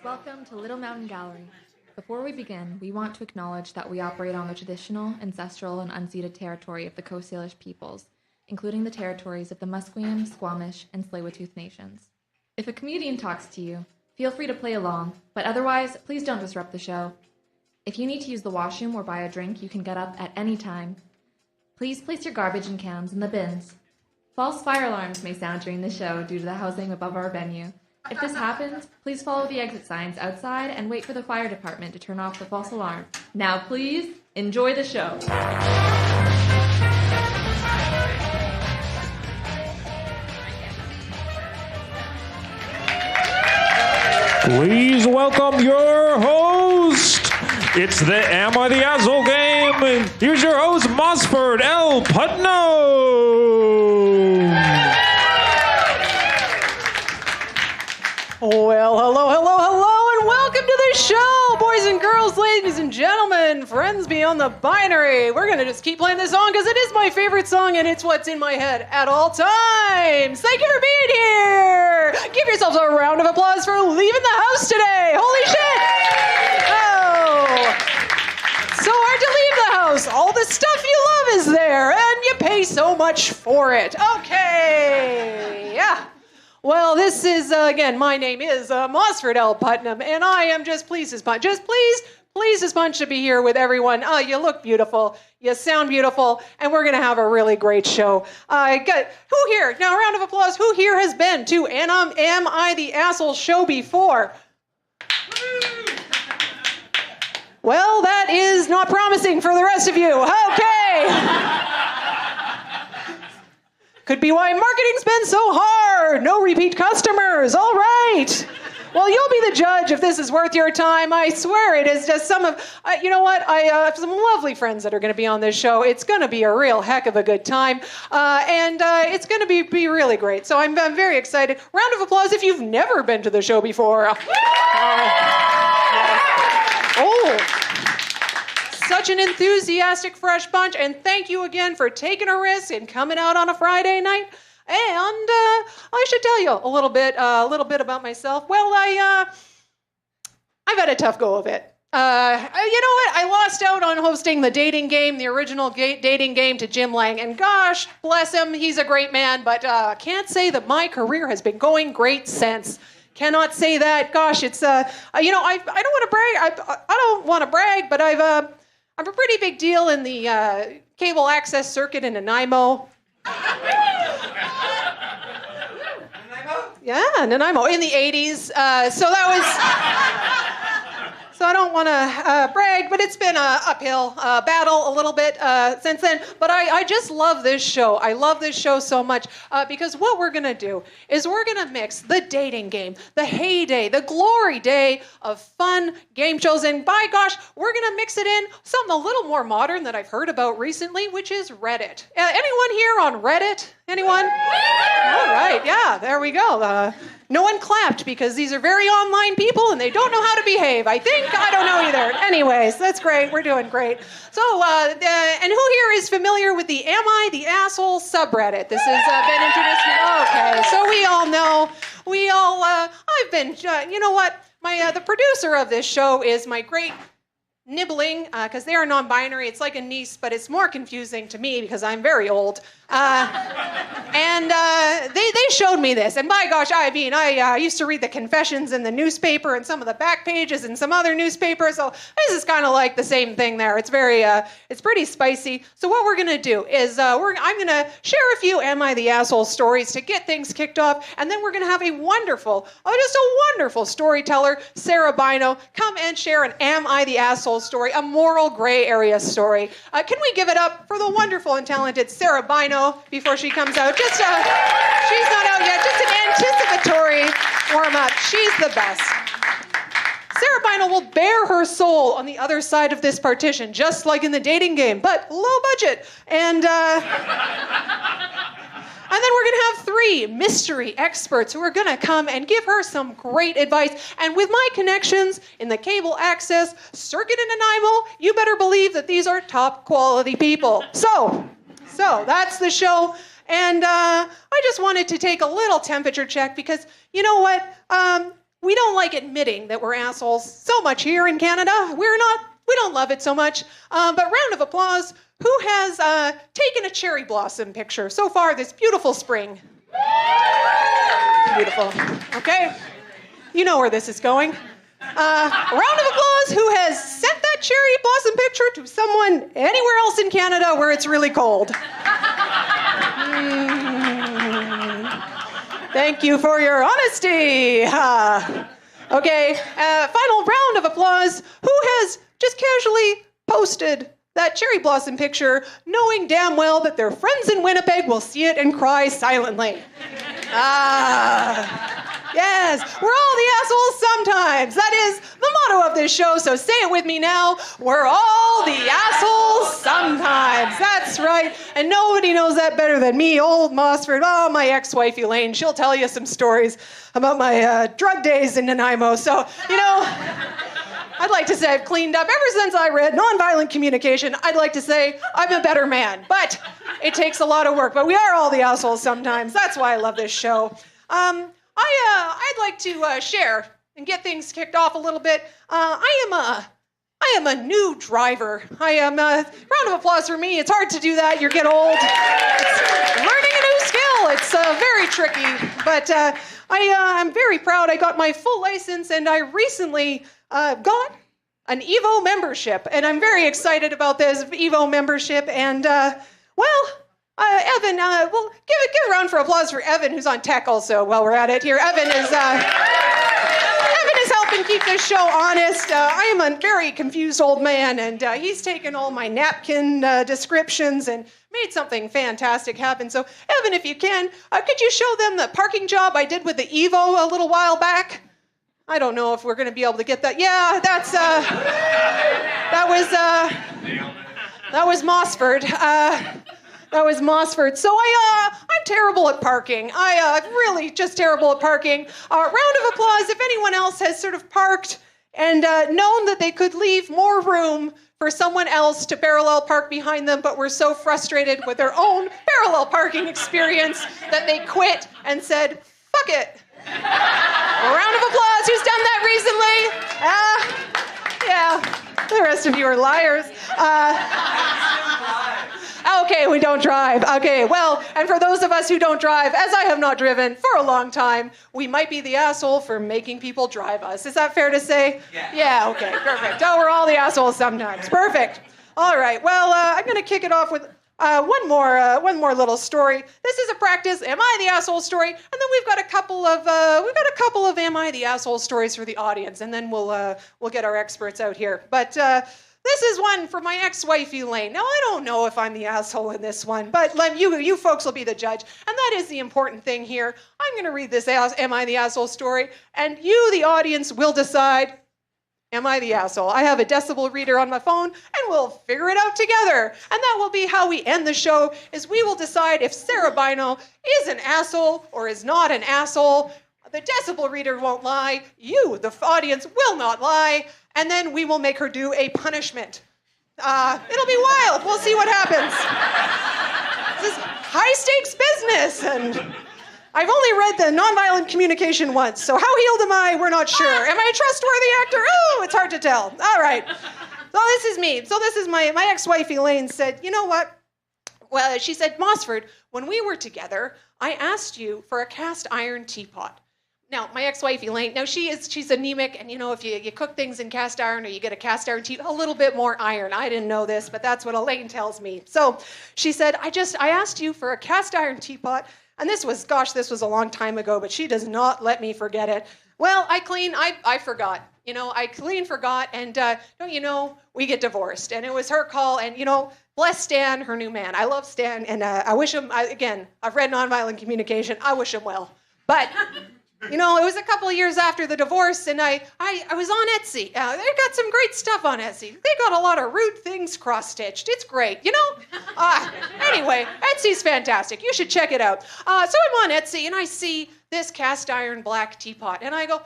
Welcome to Little Mountain Gallery. Before we begin, we want to acknowledge that we operate on the traditional, ancestral, and unceded territory of the Coast Salish peoples, including the territories of the Musqueam, Squamish, and Tsleil-Waututh nations. If a comedian talks to you, feel free to play along, but otherwise, please don't disrupt the show. If you need to use the washroom or buy a drink, you can get up at any time. Please place your garbage and cans in the bins. False fire alarms may sound during the show due to the housing above our venue. If this happens, please follow the exit signs outside and wait for the fire department to turn off the false alarm. Now please, enjoy the show. Please welcome your host. It's the Am I the Asshole game, and here's your host, Mossford L. Putnam. Well, hello. to the show, boys and girls, ladies and gentlemen, friends beyond the binary. We're going to just keep playing this song because it is my favorite song and it's what's in my head at all times. Thank you for being here. Give yourselves a round of applause for leaving the house today. Holy shit. Oh. So hard to leave the house. All the stuff you love is there and you pay so much for it. Okay. Yeah. Well, this is, again, my name is Mossford L. Putnam, and I am just pleased as punch. Just pleased as punch to be here with everyone. You look beautiful, you sound beautiful, and we're going to have a really great show. Who here, now a round of applause, who here has been to Am I the Asshole show before? Well, that is not promising for the rest of you. Okay. Could be why marketing's been so hard. No repeat customers. All right. Well, you'll be the judge if this is worth your time. I swear it is. Just some of, you know what? I have some lovely friends that are going to be on this show. It's going to be a real heck of a good time. And it's going to be really great. So I'm very excited. Round of applause if you've never been to the show before. Such an enthusiastic fresh bunch, and thank you again for taking a risk and coming out on a Friday night. And I should tell you a little bit about myself. Well, I've had a tough go of it. You know what? I lost out on hosting the dating game, the original dating game, to Jim Lang, and gosh, bless him, he's a great man. But can't say that my career has been going great since. Cannot say that. Gosh, it's I don't want to brag. I don't want to brag, but I'm a pretty big deal in the cable access circuit in Nanaimo. Yeah, Nanaimo in the 80s. So that was. So I don't want to brag, but it's been an uphill battle a little bit since then. But I just love this show. I love this show so much because what we're going to do is we're going to mix the dating game, the heyday, the glory day of fun game shows. And by gosh, we're going to mix it in something a little more modern that I've heard about recently, which is Reddit. Anyone here on Reddit? Anyone? All right. Yeah, there we go. No one clapped because these are very online people and they don't know how to behave. I don't know either. Anyways, that's great. We're doing great. So, and who here is familiar with the Am I the Asshole subreddit? This has been introduced here. Okay, so we all know. I've been, you know what? The producer of this show is my great nibbling, because they are non-binary. It's like a niece, but it's more confusing to me because I'm very old. And they showed me this, and by gosh, I used to read the confessions in the newspaper and some of the back pages in some other newspapers. So this is kind of like the same thing there. It's very, it's pretty spicy. So what we're gonna do is I'm gonna share a few Am I the Asshole stories to get things kicked off, and then we're gonna have a wonderful storyteller, Sara Bynoe, come and share an Am I the Asshole story, a moral gray area story. Can we give it up for the wonderful and talented Sara Bynoe before she comes out? Just, she's not out yet, just an anticipatory warm-up. She's the best. Sara Bynoe will bare her soul on the other side of this partition, just like in the dating game, but low budget. And then we're going to have 3 mystery experts who are going to come and give her some great advice. And with my connections in the cable access circuit in Nanaimo, you better believe that these are top quality people. So that's the show. And I just wanted to take a little temperature check because, you know what? We don't like admitting that we're assholes so much here in Canada. We don't love it so much. But round of applause. Who has taken a cherry blossom picture so far this beautiful spring? Beautiful. Okay. You know where this is going. Round of applause. Who has sent that cherry blossom picture to someone anywhere else in Canada where it's really cold? Thank you for your honesty. Okay. Final round of applause. Who has just casually posted that cherry blossom picture, knowing damn well that their friends in Winnipeg will see it and cry silently? Yes, we're all the assholes sometimes. That is the motto motto of this show, so say it with me now. We're all the assholes sometimes. That's right. And nobody knows that better than me, old Mossford. Oh, my ex-wife, Elaine, she'll tell you some stories about my drug days in Nanaimo. So, I'd like to say I've cleaned up. Ever since I read Nonviolent Communication, I'd like to say I'm a better man. But it takes a lot of work. But we are all the assholes sometimes. That's why I love this show. I'd like to share and get things kicked off a little bit. I am a new driver. Round of applause for me. It's hard to do that. You get old. It's learning a new skill. It's very tricky. But I'm very proud. I got my full license, and I recently got an Evo membership. And I'm very excited about this Evo membership. And, Evan, well, give a round for applause for Evan, who's on tech also while we're at it here. Evan is helping keep this show honest. I am a very confused old man, and he's taken all my napkin descriptions and made something fantastic happen. So, Evan, if you can, could you show them the parking job I did with the Evo a little while back? I don't know if we're going to be able to get that. Yeah, that was Mossford. That was Mossford. So I'm terrible at parking. I'm really just terrible at parking. Round of applause if anyone else has sort of parked and known that they could leave more room for someone else to parallel park behind them, but were so frustrated with their own parallel parking experience that they quit and said, fuck it. A round of applause. Who's done that recently? Yeah. The rest of you are liars. Okay, we don't drive. Okay, well, and for those of us who don't drive, as I have not driven for a long time, we might be the asshole for making people drive us. Is that fair to say? Yeah, okay, perfect. Oh, we're all the assholes sometimes. Perfect. All right, well, I'm going to kick it off with one more little story. This is a practice Am I the Asshole story, and then we've got a couple of Am I the Asshole stories for the audience, and then we'll get our experts out here. But this is one for my ex-wife Elaine. Now I don't know if I'm the asshole in this one, but you folks will be the judge, and that is the important thing here. I'm going to read this Am I the Asshole story, and you, the audience, will decide. Am I the asshole? I have a decibel reader on my phone, and we'll figure it out together. And that will be how we end the show, is we will decide if Sara Bynoe is an asshole or is not an asshole. The decibel reader won't lie. You, the audience, will not lie. And then we will make her do a punishment. It'll be wild. We'll see what happens. This is high-stakes business, and I've only read the Nonviolent Communication once, so how healed am I? We're not sure. Am I a trustworthy actor? Oh, it's hard to tell. All right. So this is me. So this is my ex-wife, Elaine, said, you know what? Well, she said, Mossford, when we were together, I asked you for a cast iron teapot. Now, my ex-wife, Elaine, now she's anemic, and if you cook things in cast iron or you get a cast iron teapot, a little bit more iron. I didn't know this, but that's what Elaine tells me. So she said, I asked you for a cast iron teapot, and this was a long time ago, but she does not let me forget it. Well, I forgot. I clean forgot, and don't you know, we get divorced, and it was her call, and bless Stan, her new man. I love Stan, and I wish him, I've read Nonviolent Communication, I wish him well. But it was a couple of years after the divorce, and I was on Etsy. They got some great stuff on Etsy. They got a lot of rude things cross-stitched. It's great, Anyway, Etsy's fantastic. You should check it out. So I'm on Etsy, and I see this cast iron black teapot, and I go,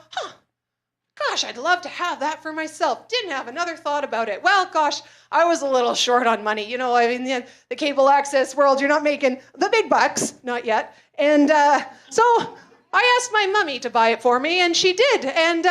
gosh, I'd love to have that for myself. Didn't have another thought about it. Well, gosh, I was a little short on money. The cable access world, you're not making the big bucks, not yet. And so I asked my mummy to buy it for me, and she did. And,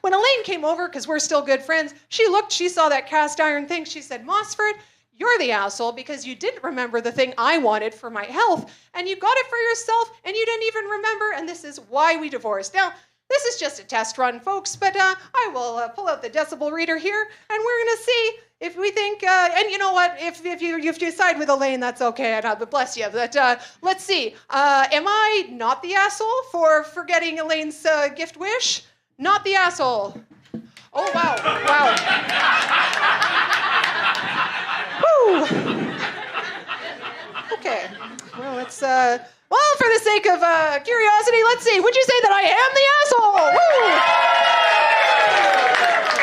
when Elaine came over, because we're still good friends, she saw that cast iron thing. She said, Mossford, you're the asshole because you didn't remember the thing I wanted for my health, and you got it for yourself, and you didn't even remember, and this is why we divorced. Now, this is just a test run, folks, but I will pull out the decibel reader here, and we're going to see if we think, and you know what, if you side with Elaine, that's okay, and bless you, but let's see. Am I not the asshole for forgetting Elaine's gift wish? Not the asshole. Oh, wow. Woo. Okay, well, let's, for the sake of curiosity, let's see. Would you say that I am the asshole? Woo!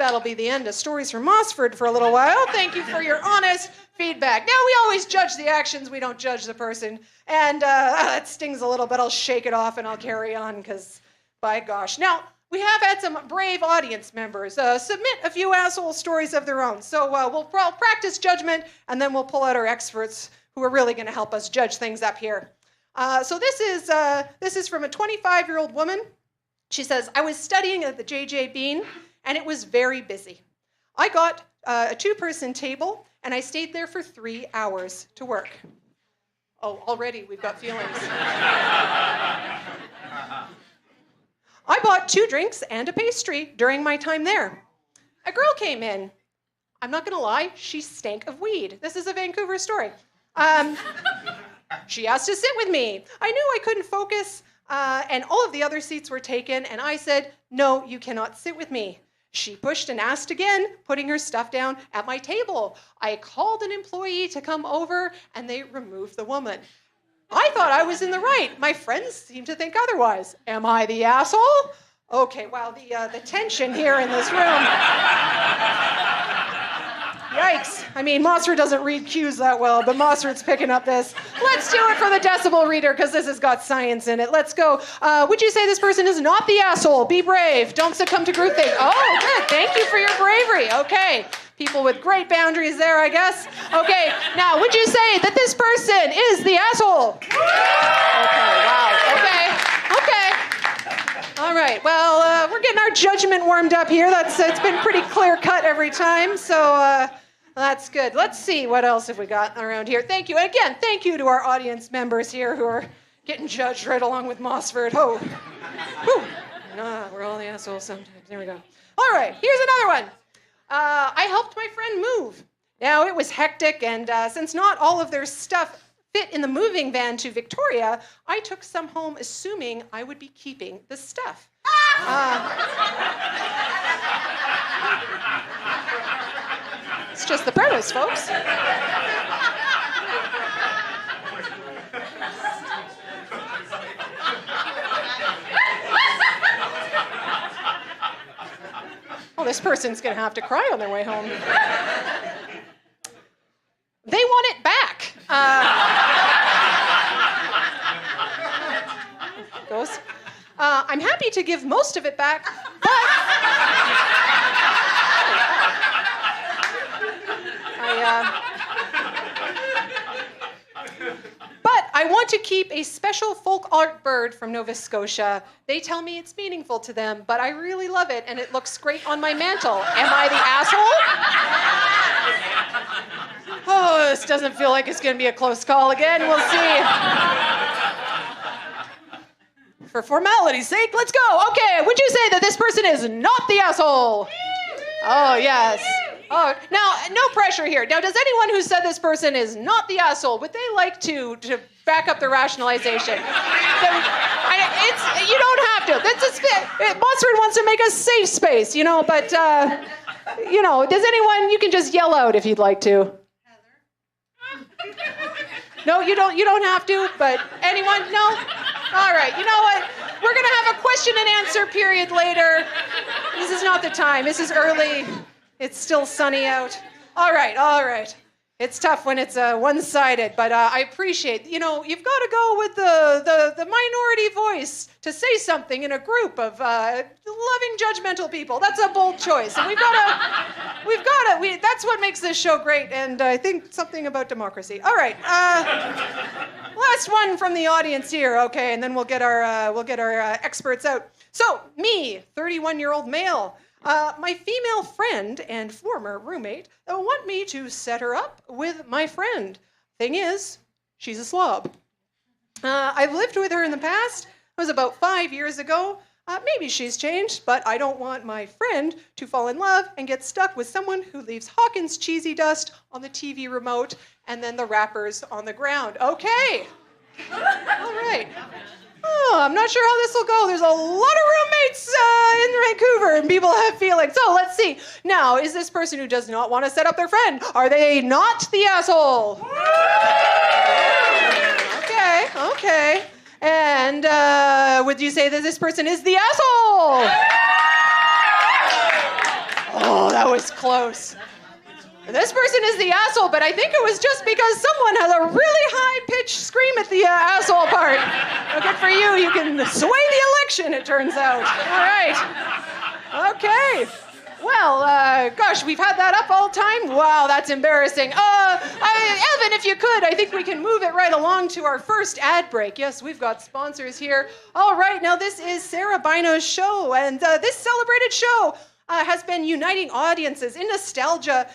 that'll be the end of Stories from Mossford for a little while. Thank you for your honest feedback. Now, we always judge the actions. We don't judge the person. And that stings a little bit. I'll shake it off and I'll carry on because, by gosh. Now, we have had some brave audience members submit a few asshole stories of their own. So we'll practice judgment, and then we'll pull out our experts who are really going to help us judge things up here. So this is from a 25-year-old woman. She says, I was studying at the J.J. Bean, and it was very busy. I got a 2-person table, and I stayed there for 3 hours to work. Oh, already we've got feelings. I bought 2 drinks and a pastry during my time there. A girl came in. I'm not going to lie, she stank of weed. This is a Vancouver story. She asked to sit with me. I knew I couldn't focus, and all of the other seats were taken, and I said, no, you cannot sit with me. She pushed and asked again, putting her stuff down at my table. I called an employee to come over, and they removed the woman. I thought I was in the right. My friends seem to think otherwise. Am I the asshole? Okay, wow, the tension here in this room. Yikes. I mean, Mossford doesn't read cues that well, but Mossford's picking up this. Let's do it for the decibel reader, because this has got science in it. Let's go. Would you say this person is not the asshole? Be brave. Don't succumb to groupthink. Oh, good. Thank you for your bravery. Okay. People with great boundaries there, I guess. Okay, now, would you say that this person is the asshole? Okay, wow, okay. All right, well, we're getting our judgment warmed up here. It's been pretty clear-cut every time, so that's good. Let's see, what else have we got around here? Thank you, and again, thank you to our audience members here who are getting judged right along with Mossford. Oh, whew. Nah, we're all the assholes sometimes. There we go. All right, here's another one. I helped my friend move. Now, it was hectic, and since not all of their stuff fit in the moving van to Victoria, I took some home assuming I would be keeping the stuff. It's just the premise, folks. Well, this person's going to have to cry on their way home. They want it back. Goes. I'm happy to give most of it back, but I want to keep a special folk art bird from Nova Scotia. They tell me it's meaningful to them, but I really love it, and it looks great on my mantle. Am I the asshole? Oh, this doesn't feel like it's going to be a close call again. We'll see. For formality's sake, let's go. Okay, would you say that this person is not the asshole? Oh, yes. Oh, now, no pressure here. Now, does anyone who said this person is not the asshole, would they like to back up their rationalization? You don't have to. Mossford wants to make a safe space, but, does anyone, you can just yell out if you'd like to. Heather? No, you don't have to, but anyone? No? All right, you know what? We're going to have a question and answer period later. This is not the time. This is early. It's still sunny out. All right. It's tough when it's one-sided, but I appreciate, you've got to go with the minority voice to say something in a group of loving, judgmental people. That's a bold choice, and we've got to. That's what makes this show great, and I think something about democracy. All right, last one from the audience here, okay, and then we'll get our experts out. So, me, 31-year-old male. My female friend and former roommate want me to set her up with my friend. Thing is, she's a slob. I've lived with her in the past. It was about 5 years ago. Maybe she's changed, but I don't want my friend to fall in love and get stuck with someone who leaves Hawkins cheesy dust on the TV remote and then the wrappers on the ground. Okay. All right. Oh, I'm not sure how this will go. There's a lot of roommates in Vancouver, and people have feelings. So let's see. Now, is this person who does not want to set up their friend, are they not the asshole? Okay. And would you say that this person is the asshole? Oh, was close. This person is the asshole, but I think it was just because someone has a really high-pitched scream at the asshole part. Well, good for you. You can sway the election, it turns out. All right. Okay. Well, gosh, we've had that up all the time? Wow, that's embarrassing. Evan, if you could, I think we can move it right along to our first ad break. Yes, we've got sponsors here. All right, now this is Sara Bynoe's show, and this celebrated show has been uniting audiences in nostalgia,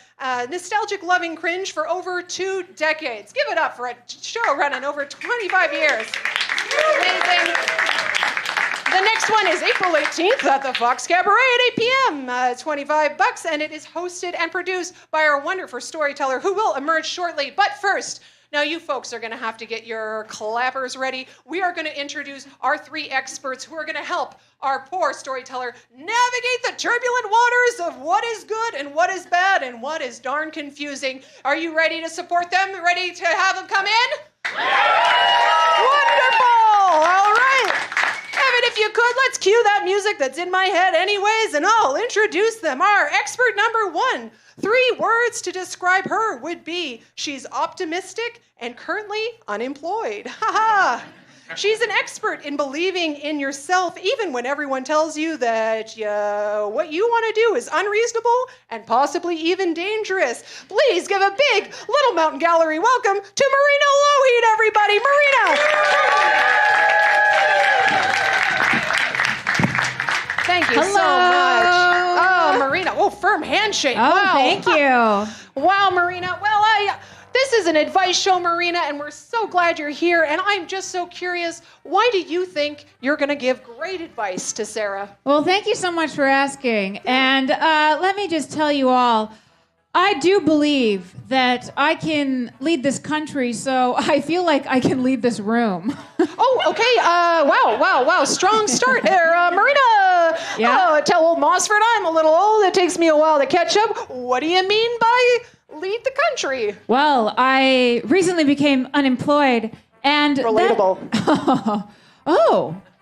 nostalgic loving cringe for over 2 decades. Give it up for a show running over 25 years. Amazing. The next one is April 18th at the Fox Cabaret at 8 p.m. $25, and it is hosted and produced by our wonderful storyteller who will emerge shortly. But first, now you folks are going to have to get your clappers ready. We are going to introduce our 3 experts who are going to help our poor storyteller navigate the turbulent waters of what is good and what is bad and what is darn confusing. Are you ready to support them? Ready to have them come in? Wonderful! All right. Evan, if you could, let's cue that music that's in my head anyways, and I'll introduce them. Our expert number 1. 3 words to describe her would be, she's optimistic and currently unemployed. Ha ha! She's an expert in believing in yourself even when everyone tells you that what you want to do is unreasonable and possibly even dangerous. Please give a big Little Mountain Gallery welcome to Marina Lougheed, everybody. Marina! Thank you so much. Oh, Marina. Oh, firm handshake. Oh, wow. thank you. Wow, Marina. Well, this is an advice show, Marina, and we're so glad you're here. And I'm just so curious, why do you think you're going to give great advice to Sara? Well, thank you so much for asking. And let me just tell you all, I do believe that I can lead this country, so I feel like I can lead this room. Oh, okay. Wow. Strong start there. Marina, Yeah. tell old Mossford I'm a little old. It takes me a while to catch up. What do you mean by lead the country? Well, I recently became unemployed, and Relatable.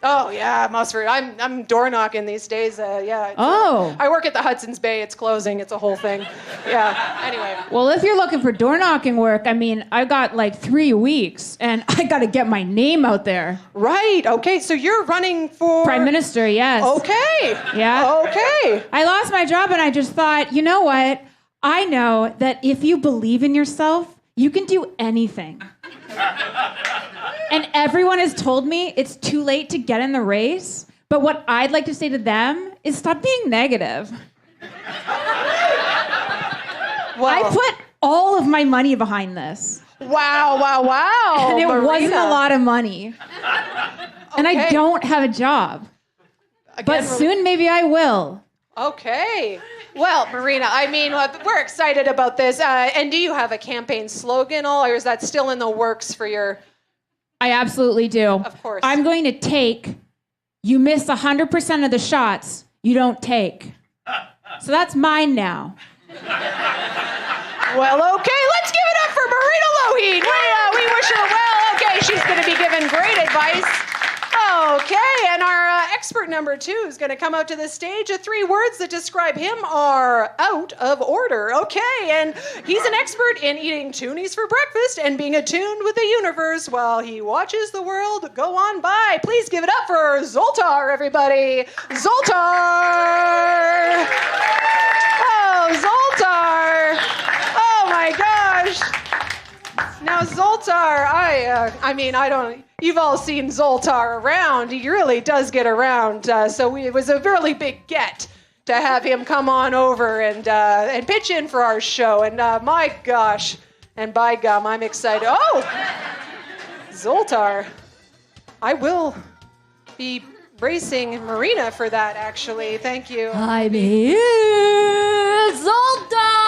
Oh, yeah, Mossford. I'm door knocking these days. Yeah. I work at the Hudson's Bay. It's closing. It's a whole thing. Yeah. Anyway. Well, if you're looking for door knocking work, I mean, I got like 3 weeks, and I got to get my name out there. Right. Okay. So you're running for Prime Minister, yes. Okay. Yeah. Okay. I lost my job, and I just thought, you know what? I know that if you believe in yourself, you can do anything. And everyone has told me it's too late to get in the race. But what I'd like to say to them is stop being negative. Well, I put all of my money behind this. Wow. And it Marina. wasn't a lot of money. And I don't have a job. But soon maybe I will. Okay. Well, Marina, I mean, we're excited about this. And do you have a campaign slogan, or is that still in the works for your... I absolutely do. Of course. I'm going to take, you miss 100% of the shots you don't take. So that's mine now. Well, okay, let's give it up for Marina Lougheed. We wish her well. Okay, she's going to be given great advice. Okay, and our expert number 2 is going to come out to the stage. The 3 words that describe him are out of order. Okay, and he's an expert in eating toonies for breakfast and being attuned with the universe while he watches the world go on by. Please give it up for Zoltar, everybody. Zoltar! Oh, Zoltar! Oh my gosh! Now, Zoltar, I mean, I don't... You've all seen Zoltar around. He really does get around. So it was a really big get to have him come on over and pitch in for our show. And my gosh, and by gum, I'm excited. Oh, Zoltar. I will be bracing Marina for that, actually. Thank you. I'm here, Zoltar!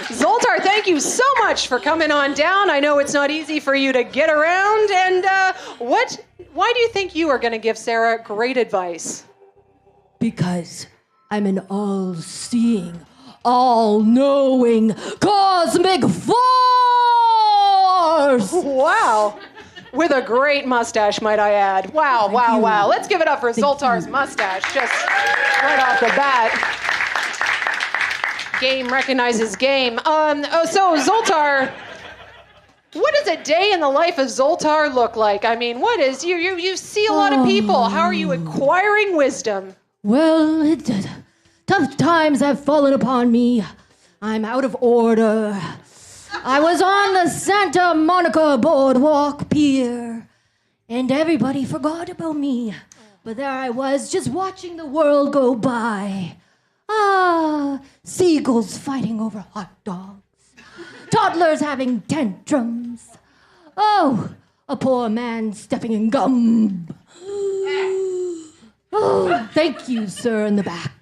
Zoltar, thank you so much for coming on down. I know it's not easy for you to get around. And why do you think you are going to give Sara great advice? Because I'm an all-seeing, all-knowing cosmic force! Wow. with a great mustache, might I add. Wow, wow, wow. Let's give it up for Zoltar's mustache, just right off the bat. Game recognizes game. So Zoltar, what does a day in the life of Zoltar look like? I mean, what is, you see a lot of people. How are you acquiring wisdom? Well, tough times have fallen upon me. I'm out of order. I was on the Santa Monica Boardwalk Pier, and everybody forgot about me. But there I was, just watching the world go by. Seagulls fighting over hot dogs. Toddlers having tantrums. Oh, a poor man stepping in gum. Oh, thank you, sir, in the back.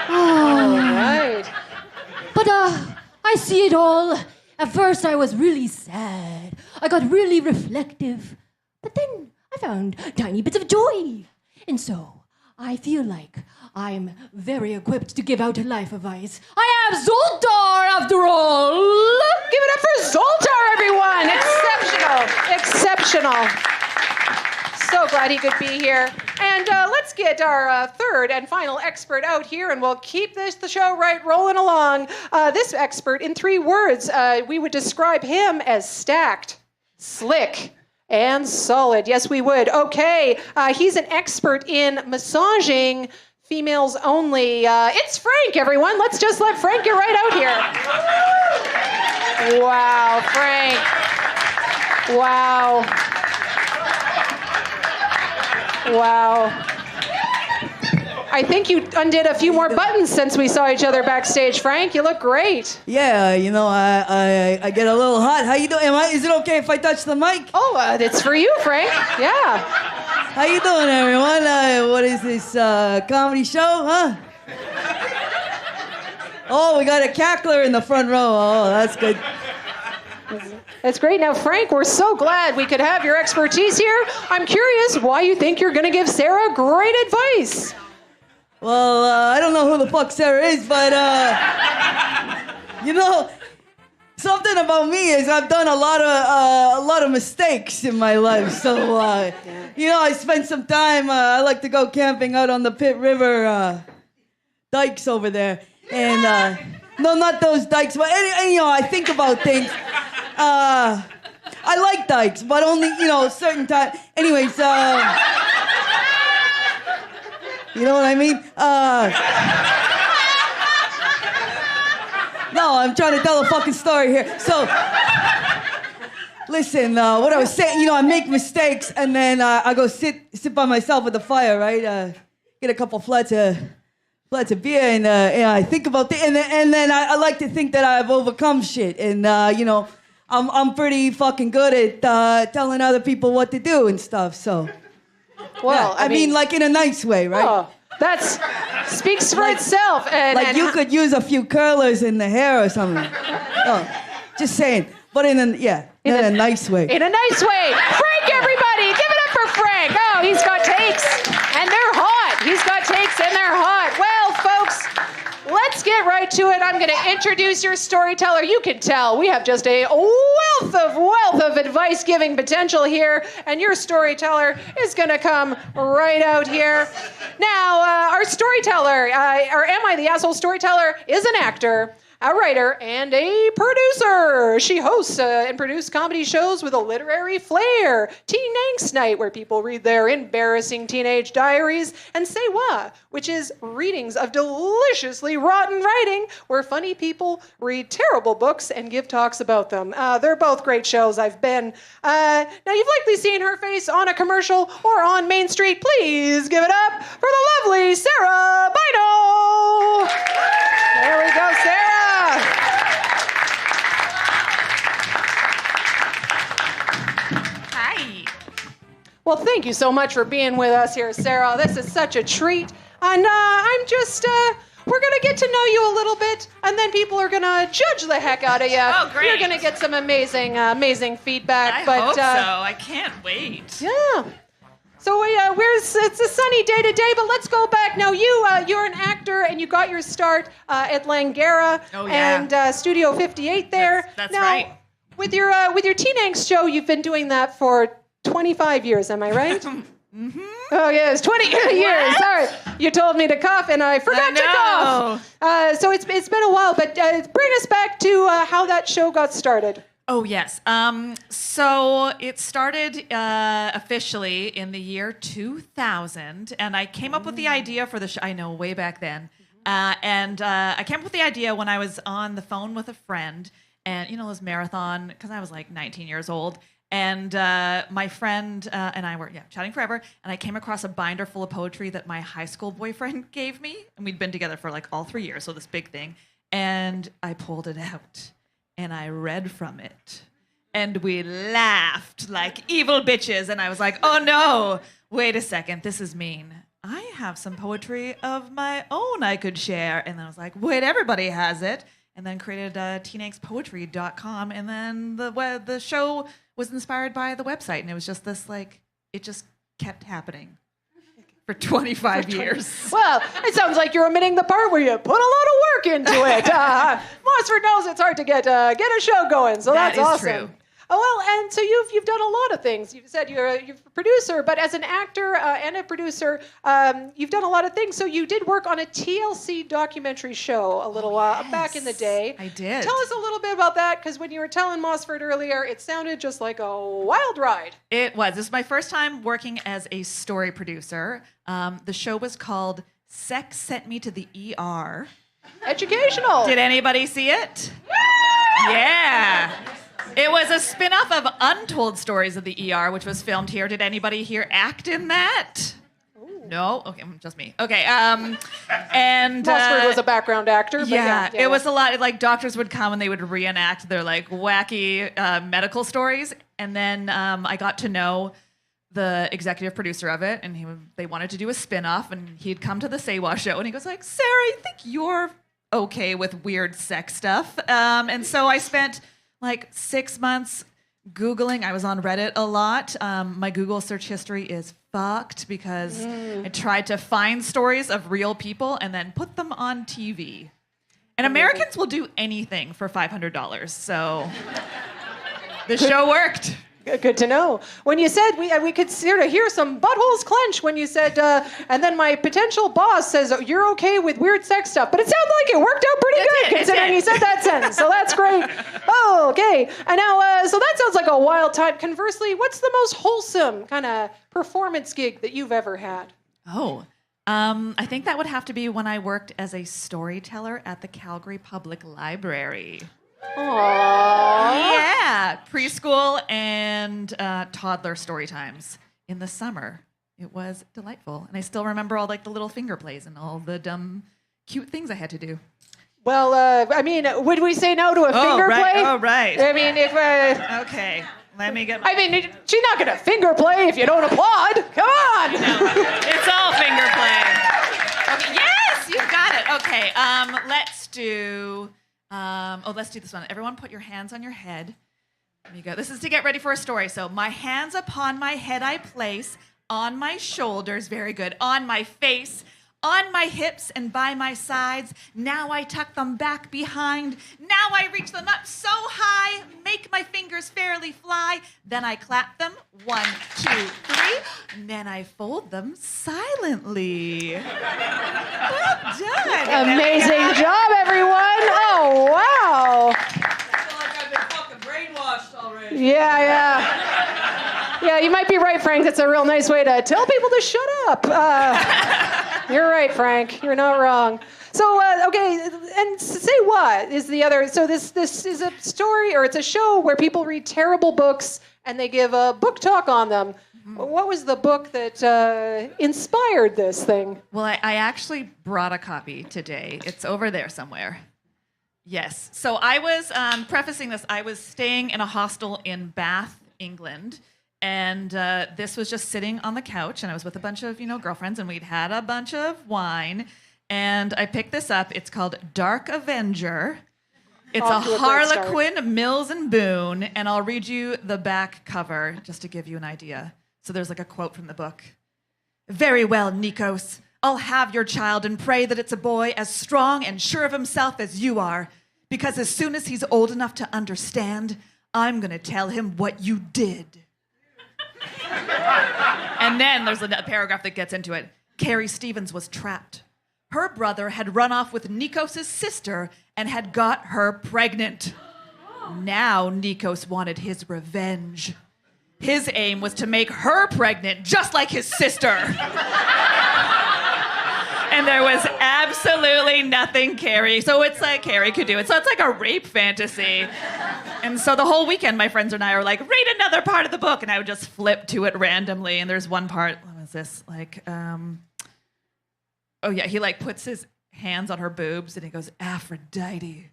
All right. But I see it all. At first I was really sad. I got really reflective. But then I found tiny bits of joy. And so I feel like I'm very equipped to give out life advice. I am Zoltar, after all. Give it up for Zoltar, everyone. Exceptional. So glad he could be here. And let's get our third and final expert out here, and we'll keep the show rolling along. This expert, in 3 words, we would describe him as stacked, slick, and solid. Yes, we would. Okay, he's an expert in massaging females only. It's Frank, everyone. Let's just let Frank get right out here. Wow, Frank. Wow. I think you undid a few more buttons since we saw each other backstage, Frank. You look great. Yeah, you know, I get a little hot. How you doing? Is it okay if I touch the mic? Oh, it's for you, Frank. Yeah. How you doing, everyone? What is this, comedy show, huh? Oh, we got a cackler in the front row. Oh, that's good. That's great. Now, Frank, we're so glad we could have your expertise here. I'm curious why you think you're going to give Sara great advice. Well, I don't know who the fuck Sara is, but, you know, something about me is I've done a lot of mistakes in my life. So, you know, I spent some time, I like to go camping out on the Pitt River dikes over there. And, no, not those dikes, but, you know, I think about things. I like dikes, but only, you know, certain time. Anyways, you know what I mean? No, I'm trying to tell a fucking story here. So, listen, what I was saying, you know, I make mistakes, and then I go sit by myself at the fire, right? Get a couple flats of beer, and I think about things, and then I like to think that I've overcome shit, and you know, I'm pretty fucking good at telling other people what to do and stuff. So, well, yeah, I mean, like in a nice way, right? Oh, that speaks for itself. And you could use a few curlers in the hair or something. Oh, just saying, but in a nice way. In a nice way. Frank, everybody, give it up for Frank. Oh, he's got takes, and they're hot. He's got takes, and they're hot. Well, folks, let's get right to it. I'm going to introduce your storyteller. You can tell we have just a wealth of advice-giving potential here, and your storyteller is going to come right out here. Now, our storyteller, or Am I the Asshole storyteller, is an actor, a writer, and a producer. She hosts and produces comedy shows with a literary flair. Teen Angst Night, where people read their embarrassing teenage diaries, and Say What, which is readings of deliciously rotten writing, where funny people read terrible books and give talks about them. They're both great shows. I've been. Now, you've likely seen her face on a commercial or on Main Street. Please give it up for the lovely Sara Bynoe. There we go, Sara. Hi. Well, thank you so much for being with us here, Sara. This is such a treat. And I'm just, we're going to get to know you a little bit, and then people are going to judge the heck out of you. Oh, great. You're going to get some amazing feedback. I hope so. I can't wait. Yeah. So it's a sunny day today, but let's go back. Now, you're an actor, and you got your start at Langara Oh, yeah. and Studio 58 there. That's now, right. With your teen angst show, you've been doing that for 25 years, am I right? Mm-hmm. Oh, yes, 20 years. Sorry. You told me to cough, and I forgot to cough. So it's been a while, but bring us back to how that show got started. Oh, yes. So it started officially in the year 2000, and I came up with the idea for the show. I know, way back then. And I came up with the idea when I was on the phone with a friend, and, you know, this marathon, because I was like 19 years old. And my friend and I were chatting forever, and I came across a binder full of poetry that my high school boyfriend gave me, and we'd been together for like all 3 years, so this big thing. And I pulled it out, and I read from it, and we laughed like evil bitches. And I was like, oh no, wait a second, this is mean. I have some poetry of my own I could share. And then I was like, wait, everybody has it. And then created teenangstpoetry.com, and then the show was inspired by the website, and it was just this, like, it just kept happening for 25 years. Well, it sounds like you're omitting the part where you put a lot of work into it. Mossford knows it's hard to get a show going, so that's awesome. That is true. Oh, well, and so you've done a lot of things. You've said you're a producer, but as an actor and a producer, you've done a lot of things. So you did work on a TLC documentary show a little while back in the day. I did. Tell us a little bit about that, because when you were telling Mossford earlier, it sounded just like a wild ride. It was. This is my first time working as a story producer. The show was called Sex Sent Me to the ER. Educational. Did anybody see it? Yeah. It was a spin-off of Untold Stories of the ER, which was filmed here. Did anybody here act in that? Ooh. No? Okay, just me. Okay, and... Mossford was a background actor. But yeah, it was a lot. Like, doctors would come and they would reenact their, like, wacky medical stories. And then I got to know the executive producer of it, and they wanted to do a spin-off, and he'd come to the Sewa show, and he goes like, Sarah, I think you're okay with weird sex stuff. And so I spent... like 6 months Googling. I was on Reddit a lot. My Google search history is fucked because I tried to find stories of real people and then put them on TV. And Americans will do anything for $500. So the show worked. Good to know. When you said we could sort of hear some buttholes clench when you said, and then my potential boss says, oh, you're okay with weird sex stuff. But it sounded like it worked out pretty good considering you said that sentence. So that's great. Oh, okay. And now, so that sounds like a wild time. Conversely, what's the most wholesome kind of performance gig that you've ever had? Oh, I think that would have to be when I worked as a storyteller at the Calgary Public Library. Aww. Yeah, preschool and toddler story times in the summer. It was delightful, and I still remember all like the little finger plays and all the dumb, cute things I had to do. Well, I mean, would we say no to a finger play? Oh, right. I mean, if okay, let me get. I mean, she's not gonna finger play if you don't applaud. Come on. It's all finger play. Okay, yes, you got it. Okay, let's do. Let's do this one. Everyone put your hands on your head. There you go. This is to get ready for a story. So my hands upon my head I place, on my shoulders, very good, on my face, on my hips and by my sides. Now I tuck them back behind. Now I reach them up so high, make my fingers fairly fly. Then I clap them, 1, 2, 3, and then I fold them silently. Well done. Amazing job, everyone. Oh, wow. I feel like I've been fucking brainwashed already. Yeah. Yeah, you might be right, Frank. That's a real nice way to tell people to shut up. You're right, Frank. You're not wrong. So, okay, and say what is the other? So this is a story, or it's a show where people read terrible books and they give a book talk on them. Mm-hmm. What was the book that inspired this thing? Well, I actually brought a copy today. It's over there somewhere. Yes. So I was prefacing this. I was staying in a hostel in Bath, England. And this was just sitting on the couch, and I was with a bunch of, girlfriends, and we'd had a bunch of wine. And I picked this up. It's called Dark Avenger. It's a Harlequin, Mills and Boone, and I'll read you the back cover just to give you an idea. So there's like a quote from the book. Very well, Nikos. I'll have your child and pray that it's a boy as strong and sure of himself as you are, because as soon as he's old enough to understand, I'm going to tell him what you did. And then there's a paragraph that gets into it. Carrie Stevens was trapped. Her brother had run off with Nikos' sister and had got her pregnant. Now Nikos wanted his revenge. His aim was to make her pregnant, just like his sister. And there was absolutely nothing Carrie could do it. So it's like a rape fantasy. And so the whole weekend, my friends and I are like, read another part of the book. And I would just flip to it randomly. And there's one part, what was this? He like puts his hands on her boobs and he goes, Aphrodite,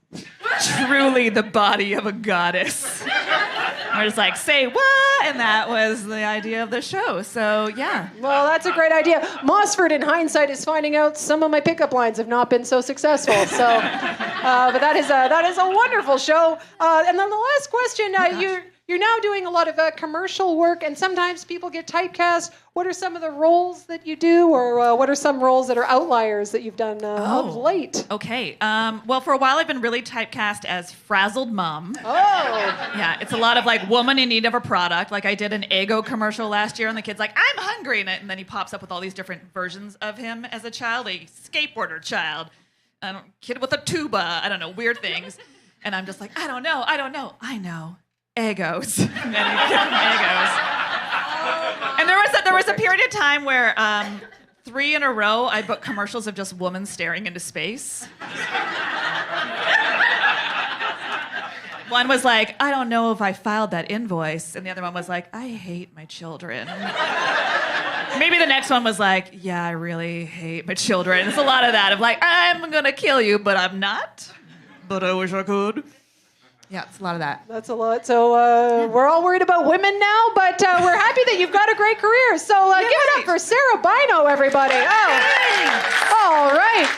truly the body of a goddess. I was like, say what? And that was the idea of the show. So, yeah. Well, that's a great idea. Mossford, in hindsight, is finding out some of my pickup lines have not been so successful. So, but that is a wonderful show. And then the last question, you're now doing a lot of commercial work, and sometimes people get typecast. What are some of the roles that you do, or what are some roles that are outliers that you've done of late? Okay. Well, for a while, I've been really typecast as frazzled mom. Oh. Yeah, it's a lot of like woman in need of a product. Like I did an Eggo commercial last year, and the kid's like, I'm hungry. And then he pops up with all these different versions of him as a child, a skateboarder child, a kid with a tuba, I don't know, weird things. And I'm just like, I don't know. I know. Eggos. And then you give them Eggos. And there was a period of time where 3 in a row I booked commercials of just women staring into space. One was like, I don't know if I filed that invoice. And the other one was like, I hate my children. Maybe the next one was like, yeah, I really hate my children. It's a lot of that of like, I'm going to kill you, but I'm not. But I wish I could. Yeah, it's a lot of that. That's a lot. So we're all worried about women now, but we're happy that you've got a great career. So give it up for Sara Bynoe, everybody. Oh, all right.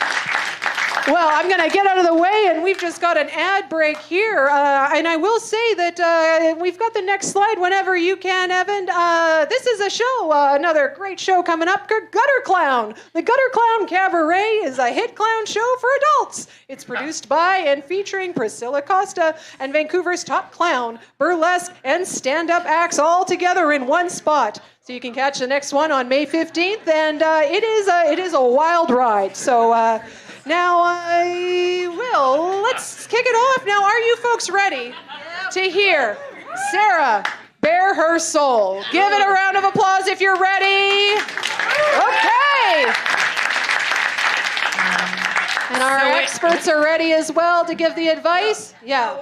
Well, I'm going to get out of the way, and we've just got an ad break here. And I will say that we've got the next slide whenever you can, Evan. This is a show, another great show coming up, Gutter Clown. The Gutter Clown Cabaret is a hit clown show for adults. It's produced by and featuring Priscilla, Costa, and Vancouver's top clown, burlesque, and stand-up acts all together in one spot. So you can catch the next one on May 15th, and it is a wild ride. So... Now, let's kick it off. Now, are you folks ready to hear Sara bare her soul? Give it a round of applause if you're ready. Okay. And our experts are ready as well to give the advice. Yeah.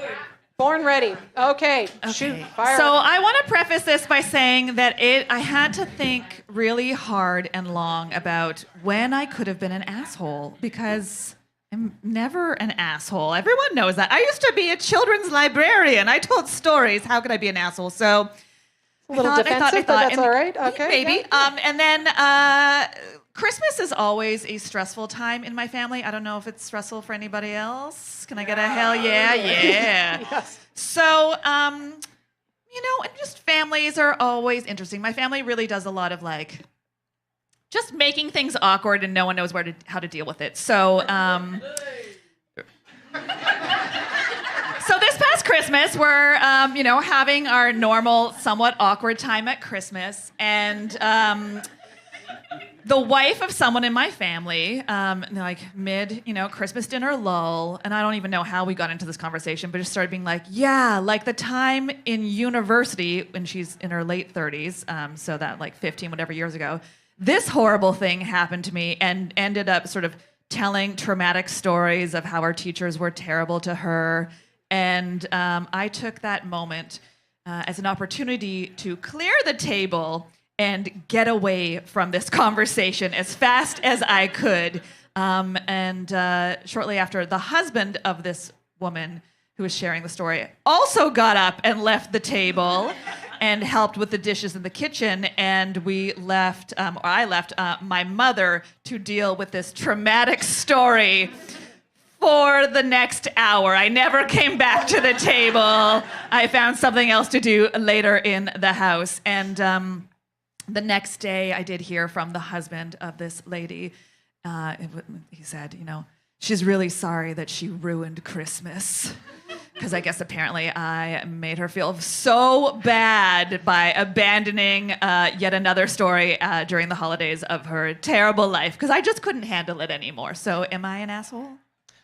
Born ready. Okay. Shoot. Fire. So I want to preface this by saying that I had to think really hard and long about when I could have been an asshole, because I'm never an asshole. Everyone knows that. I used to be a children's librarian. I told stories. How could I be an asshole? So a little defensive, but that's all right. Okay. Maybe. Yeah. And then Christmas is always a stressful time in my family. I don't know if it's stressful for anybody else. Can I get a hell yeah? Yeah. Yes. So, and just families are always interesting. My family really does a lot of like just making things awkward, and no one knows how to deal with it. So, so this past Christmas, we're having our normal, somewhat awkward time at Christmas, and the wife of someone in my family, like mid, Christmas dinner lull, and I don't even know how we got into this conversation, but just started being like, yeah, like the time in university when she's in her late 30s, so that like 15 whatever years ago, this horrible thing happened to me, and ended up sort of telling traumatic stories of how our teachers were terrible to her, and I took that moment as an opportunity to clear the table and get away from this conversation as fast as I could. And shortly after, the husband of this woman who was sharing the story also got up and left the table and helped with the dishes in the kitchen. And we left, or I left, my mother to deal with this traumatic story for the next hour. I never came back to the table. I found something else to do later in the house. And the next day, I did hear from the husband of this lady. He said, she's really sorry that she ruined Christmas. because I guess apparently I made her feel so bad by abandoning yet another story during the holidays of her terrible life, because I just couldn't handle it anymore. So am I an asshole?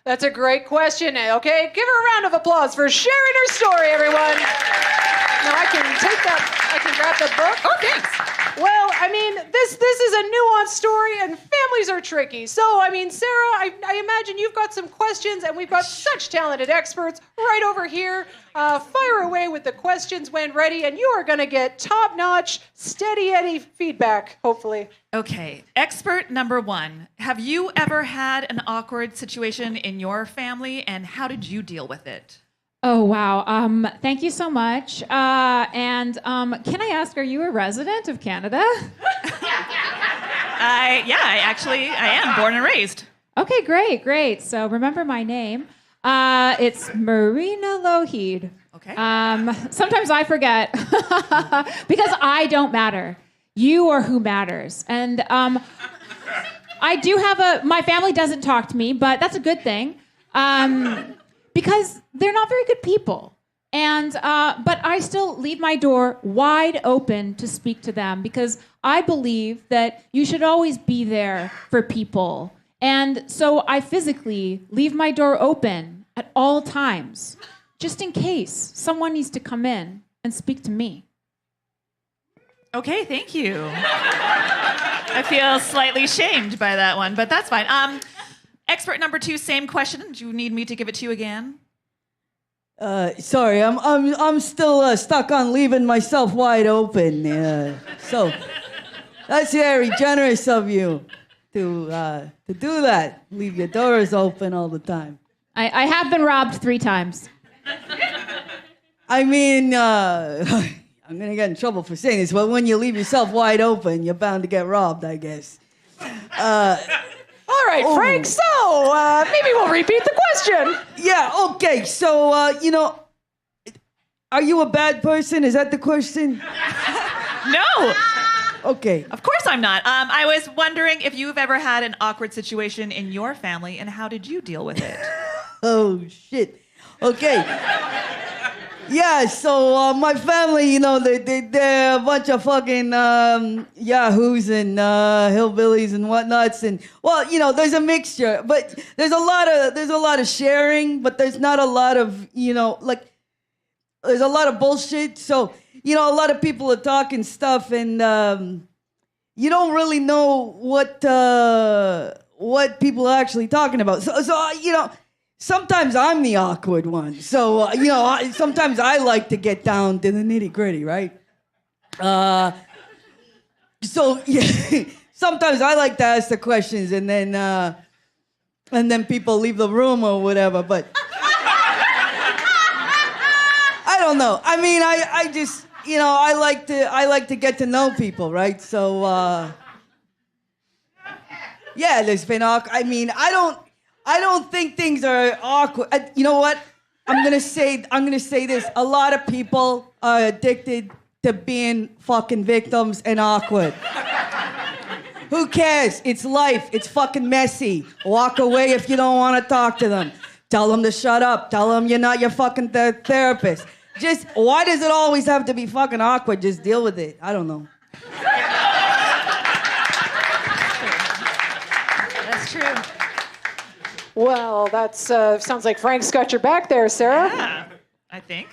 That's a great question, okay? Give her a round of applause for sharing her story, everyone. Now I can take that, I can grab the book. Oh, thanks. Well, I mean, this is a nuanced story, and families are tricky. So, I mean, Sarah, I imagine you've got some questions, and we've got such talented experts right over here. Fire away with the questions when ready, and you are going to get top-notch, steady Eddie feedback, hopefully. Okay, expert number 1. Have you ever had an awkward situation in your family, and how did you deal with it? Oh, wow. Thank you so much. And can I ask, are you a resident of Canada? I am born and raised. Okay, great. So remember my name. It's Marina Lougheed. Okay. Sometimes I forget because I don't matter. You are who matters. And I do have my family doesn't talk to me, but that's a good thing. Because they're not very good people. And but I still leave my door wide open to speak to them because I believe that you should always be there for people. And so I physically leave my door open at all times, just in case someone needs to come in and speak to me. Okay, thank you. I feel slightly shamed by that one, but that's fine. Expert number 2, same question. Do you need me to give it to you again? Sorry, I'm still stuck on leaving myself wide open. So that's very generous of you to do that. Leave your doors open all the time. I have been robbed 3 times. I mean, I'm gonna get in trouble for saying this, but when you leave yourself wide open, you're bound to get robbed, I guess. All right, Frank, so maybe we'll repeat the question. Yeah, okay, so, are you a bad person? Is that the question? No. Okay. Of course I'm not. I was wondering if you've ever had an awkward situation in your family, and how did you deal with it? Oh, shit. Okay. Yeah, so my family, they're a bunch of fucking yahoos and hillbillies and whatnots, and there's a mixture, but there's a lot of sharing, but there's not a lot of there's a lot of bullshit. So a lot of people are talking stuff, and you don't really know what people are actually talking about. So sometimes I'm the awkward one. So, sometimes I like to get down to the nitty-gritty, right? So, yeah, sometimes I like to ask the questions, and then people leave the room or whatever, but I don't know. I mean, I just, I like to get to know people, right? So, yeah, there's been awkward. I mean, I don't think things are awkward. You know what? I'm gonna say this. A lot of people are addicted to being fucking victims and awkward. Who cares? It's life. It's fucking messy. Walk away if you don't want to talk to them. Tell them to shut up. Tell them you're not your fucking therapist. Just, why does it always have to be fucking awkward? Just deal with it. I don't know. That's true. Well, that's sounds like Frank's got your back there, Sarah. Yeah, I think.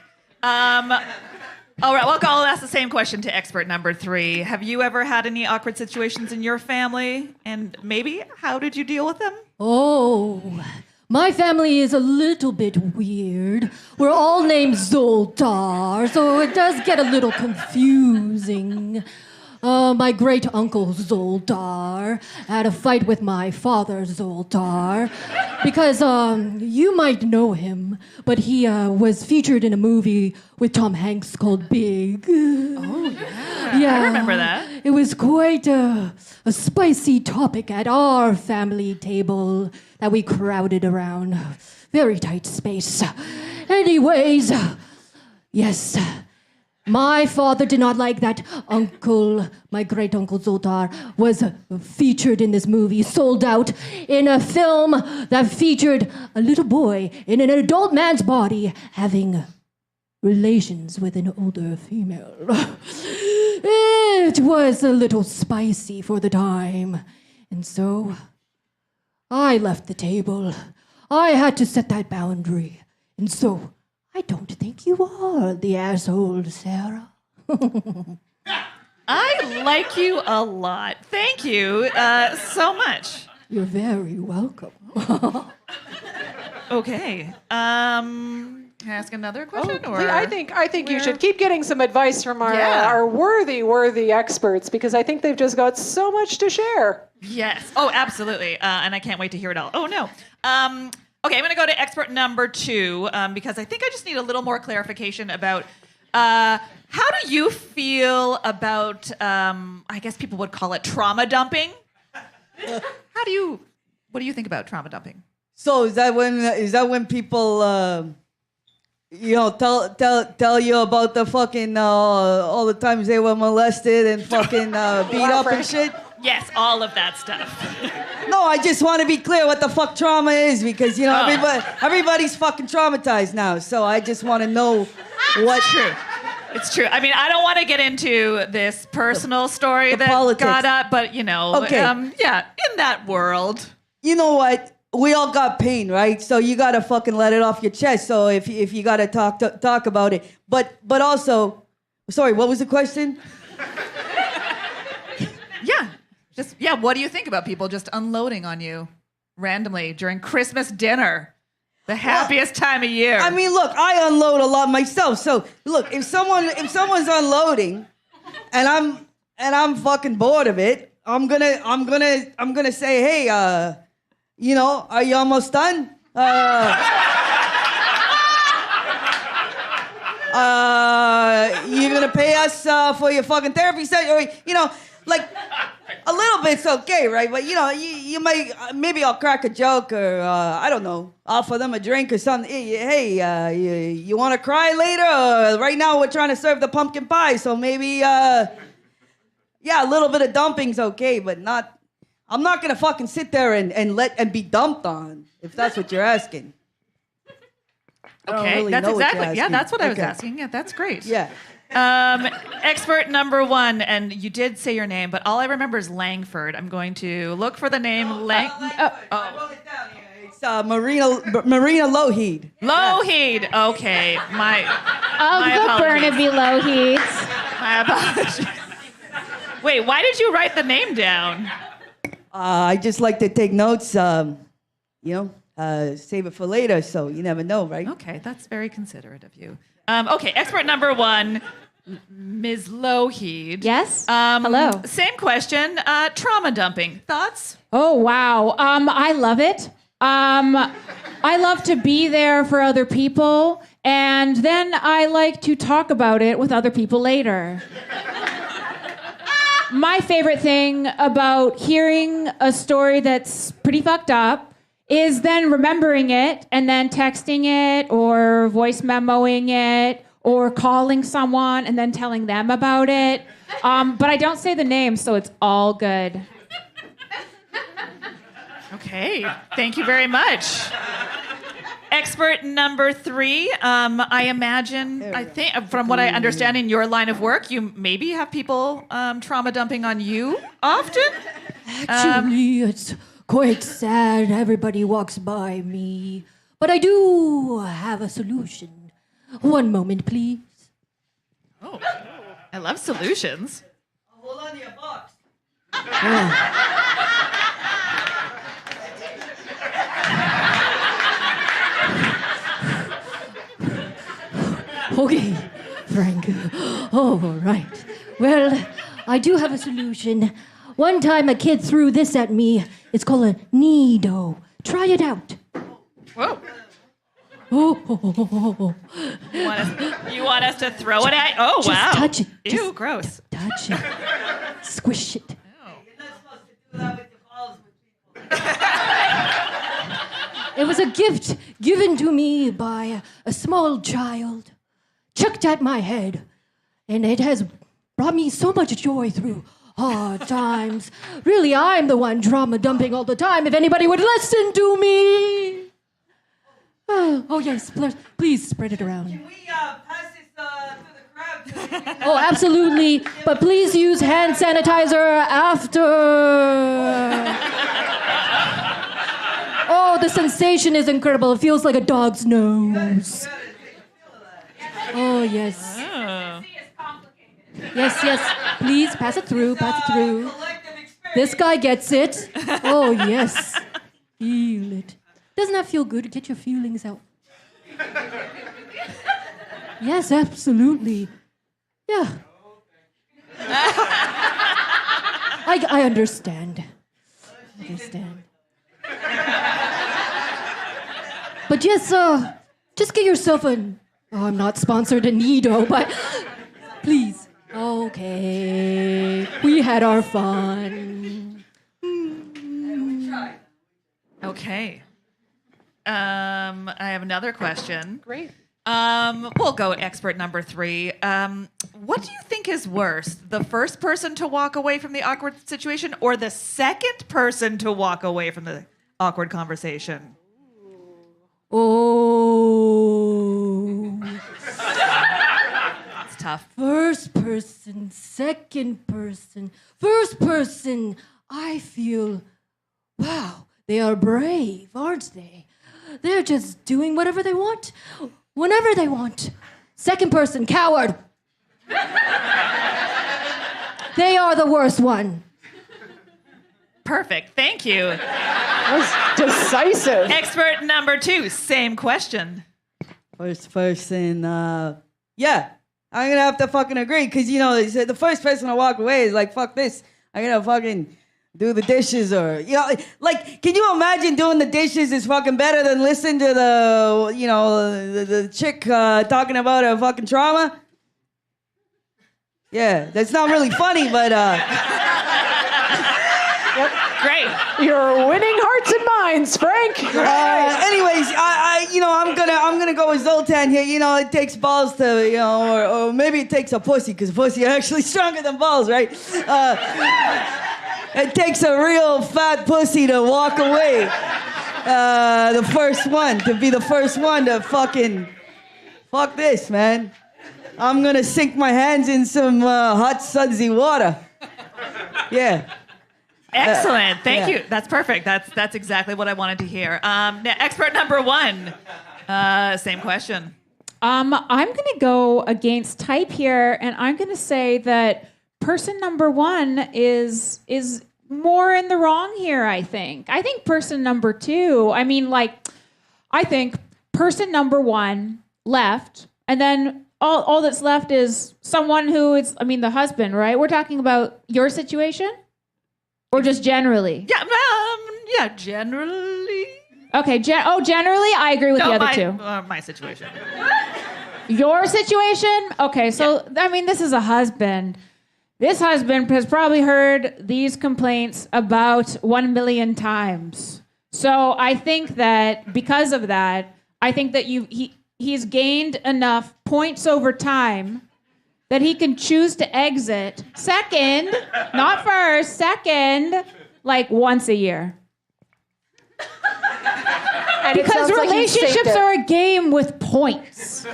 All right, well, I'll ask the same question to expert number 3. Have you ever had any awkward situations in your family? And maybe, how did you deal with them? Oh, my family is a little bit weird. We're all named Zoltar, so it does get a little confusing. My great uncle Zoltar had a fight with my father Zoltar because you might know him, but he was featured in a movie with Tom Hanks called Big. Oh, yeah. I remember that. It was quite a spicy topic at our family table that we crowded around. Very tight space. Anyways, yes. My father did not like that uncle, my great uncle Zoltar, was featured in this movie, sold out in a film that featured a little boy in an adult man's body having relations with an older female. It was a little spicy for the time, and so I left the table. I had to set that boundary, and so I don't think you are the asshole, Sarah. I like you a lot. Thank you so much. You're very welcome. Okay. Can I ask another question? Or I think you should keep getting some advice from Yeah. our worthy experts, because I think they've just got so much to share. Yes. Oh, absolutely. And I can't wait to hear it all. Oh, no. Okay, I'm going to go to expert number 2 because I think I just need a little more clarification about how do you feel about, I guess people would call it trauma dumping? What do you think about trauma dumping? So is that when people tell you about the fucking all the times they were molested and fucking beat up and shit? Yes, all of that stuff. No, I just want to be clear what the fuck trauma is, because everybody's fucking traumatized now. So I just want to know what's true. It's true. I mean, I don't want to get into this personal story that politics. got up, but Okay. Yeah, in that world. You know what? We all got pain, right? So you gotta fucking let it off your chest. So if you gotta talk about it, but also, sorry, what was the question? Yeah. What do you think about people just unloading on you randomly during Christmas dinner, the happiest time of year? I mean, look, I unload a lot myself. So look, if someone's unloading, and I'm fucking bored of it, I'm gonna say, hey, are you almost done? You gonna pay us for your fucking therapy set? Or, like a little bit's okay, right? But you might maybe I'll crack a joke, or I don't know, offer them a drink or something. Hey, you want to cry later? Or right now we're trying to serve the pumpkin pie, so maybe a little bit of dumping's okay, but not. I'm not gonna fucking sit there and be dumped on, if that's what you're asking. Okay, really that's know what you're exactly. Yeah, asking. that's what I was Okay. asking. Yeah, that's great. Yeah. Expert number 1, and you did say your name, but all I remember is Langford. I'm going to look for the name I wrote it down here. It's Marina Lougheed. Lougheed. Okay, my Of the apologies. Burnaby Lougheeds. My apologies. Wait, why did you write the name down? I just like to take notes, save it for later, so you never know, right? Okay, that's very considerate of you. Okay, expert number 1, Ms. Lougheed. Yes? Hello. Same question. Trauma dumping. Thoughts? Oh, wow. I love it. I love to be there for other people, and then I like to talk about it with other people later. My favorite thing about hearing a story that's pretty fucked up is then remembering it and then texting it or voice memoing it or calling someone and then telling them about it. But I don't say the name, so it's all good. Okay, thank you very much. Expert number 3, I think, from what I understand in your line of work, you maybe have people trauma dumping on you often? Actually, it's quite sad. Everybody walks by me. But I do have a solution. One moment, please. Oh, I love solutions. Hold on to your box. Okay, Frank. All right. Well, I do have a solution. One time a kid threw this at me. It's called a Nido. Try it out. Whoa. Oh. You want us to throw it at? Oh, Just wow. touch it. Ew, Just gross. touch it. Squish it. You're not supposed to do that with your balls with people. It was a gift given to me by a small child, chucked at my head, and it has brought me so much joy through hard times. Really, I'm the one drama dumping all the time. If anybody would listen to me. Oh yes, please spread it around. Can we pass this to the crowd? Oh, absolutely. But please use hand sanitizer after. Oh, the sensation is incredible. It feels like a dog's nose. Oh, yes. Oh. Yes. Please pass it through. This guy gets it. Oh, yes. Feel it. Doesn't that feel good? Get your feelings out. Yes, absolutely. Yeah. I understand. But yes, just get yourself an... Oh, I'm not sponsored in Nido, but please. Okay. We had our fun. Okay. I have another question. Great. We'll go expert number 3. What do you think is worse, the first person to walk away from the awkward situation or the second person to walk away from the awkward conversation? Oh. It's tough. First person, second person, first person. I feel, wow, they are brave, aren't they? They're just doing whatever they want, whenever they want. Second person, coward. They are the worst one. Perfect. Thank you. That was decisive. Expert number 2, same question. First person, yeah, I'm gonna have to fucking agree, because, you know, the first person to walk away is like, fuck this, I'm gonna fucking do the dishes, or, you know, like, can you imagine doing the dishes is fucking better than listening to the, you know, the chick talking about her fucking trauma? Yeah, that's not really funny, but, Great. You're winning hearts and minds, Frank. anyways, I'm gonna go with Zoltan here. You know, it takes balls to, you know, or maybe it takes a pussy, because pussy are actually stronger than balls, right? It takes a real fat pussy to walk away. To be the first one to fucking fuck this, man. I'm gonna sink my hands in some hot sudsy water. Yeah. Excellent. Thank you. That's perfect. That's exactly what I wanted to hear. Now, expert number 1, same question. I'm going to go against type here, and I'm going to say that person number 1 is more in the wrong here, I think. I think person number 2, I think person number 1 left, and then all that's left is someone who is, the husband, right? We're talking about your situation? Or just generally? Yeah, generally. Okay, generally, I agree with the other two. My situation. Your situation? Okay, so, this is a husband. This husband has probably heard these complaints about 1 million times. So I think that because of that, he's gained enough points over time that he can choose to exit second, not first, second, like once a year. And because relationships are a game with points.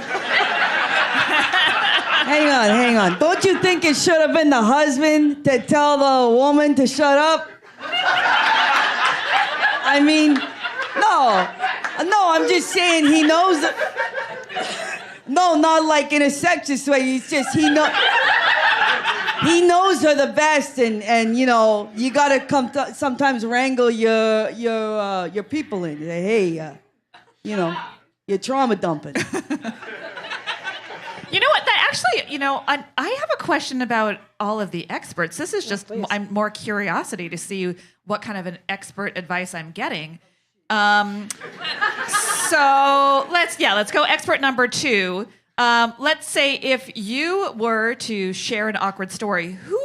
Hang on. Don't you think it should have been the husband to tell the woman to shut up? No, I'm just saying he knows. No, not like in a sexist way. It's just he knows her the best, and you know, you gotta sometimes wrangle your people in. Say, hey, you know, you're trauma dumping. You know what? That actually, I have a question about all of the experts. This is just I'm more curiosity to see what kind of an expert advice I'm getting. So let's go expert number 2. Let's say if you were to share an awkward story, who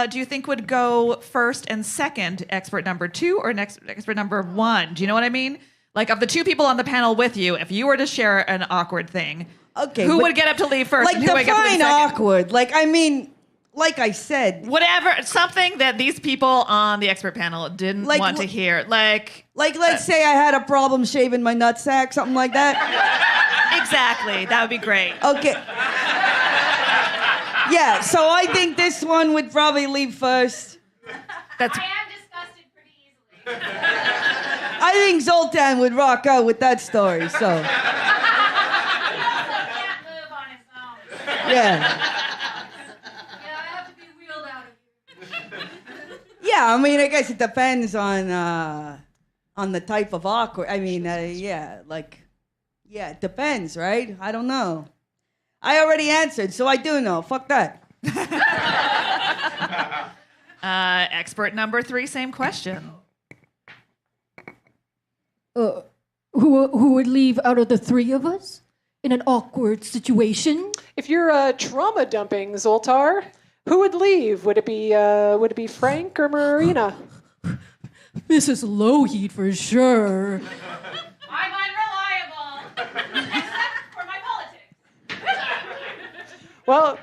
do you think would go first and second, expert number 2 or expert number 1? Do you know what I mean? Like, of the 2 people on the panel with you, if you were to share an awkward thing, Okay. Who but, would get up to leave first? like, and who would get up to leave define second? awkward. Like, I mean, like I said. Whatever, something that these people on the expert panel didn't Like, want to hear. Like let's say I had a problem shaving my nutsack, something like that. exactly, that would be great. Okay. Yeah, so I think this one would probably leave first. That's I am disgusted pretty easily. I think Zoltan would rock out with that story, so. He also can't move on his own. Yeah. Yeah, I have to be wheeled out of here. Yeah, I mean, I guess it depends on the type of awkward. I mean, yeah, it depends, right? I don't know. I already answered, so I do know. Fuck that. expert number 3, same question. Who would leave out of the three of us in an awkward situation? If you're trauma dumping, Zoltar, who would leave? Would it be Frank or Marina? Mrs. Lougheed for sure. I'm unreliable. Except for my politics. Well,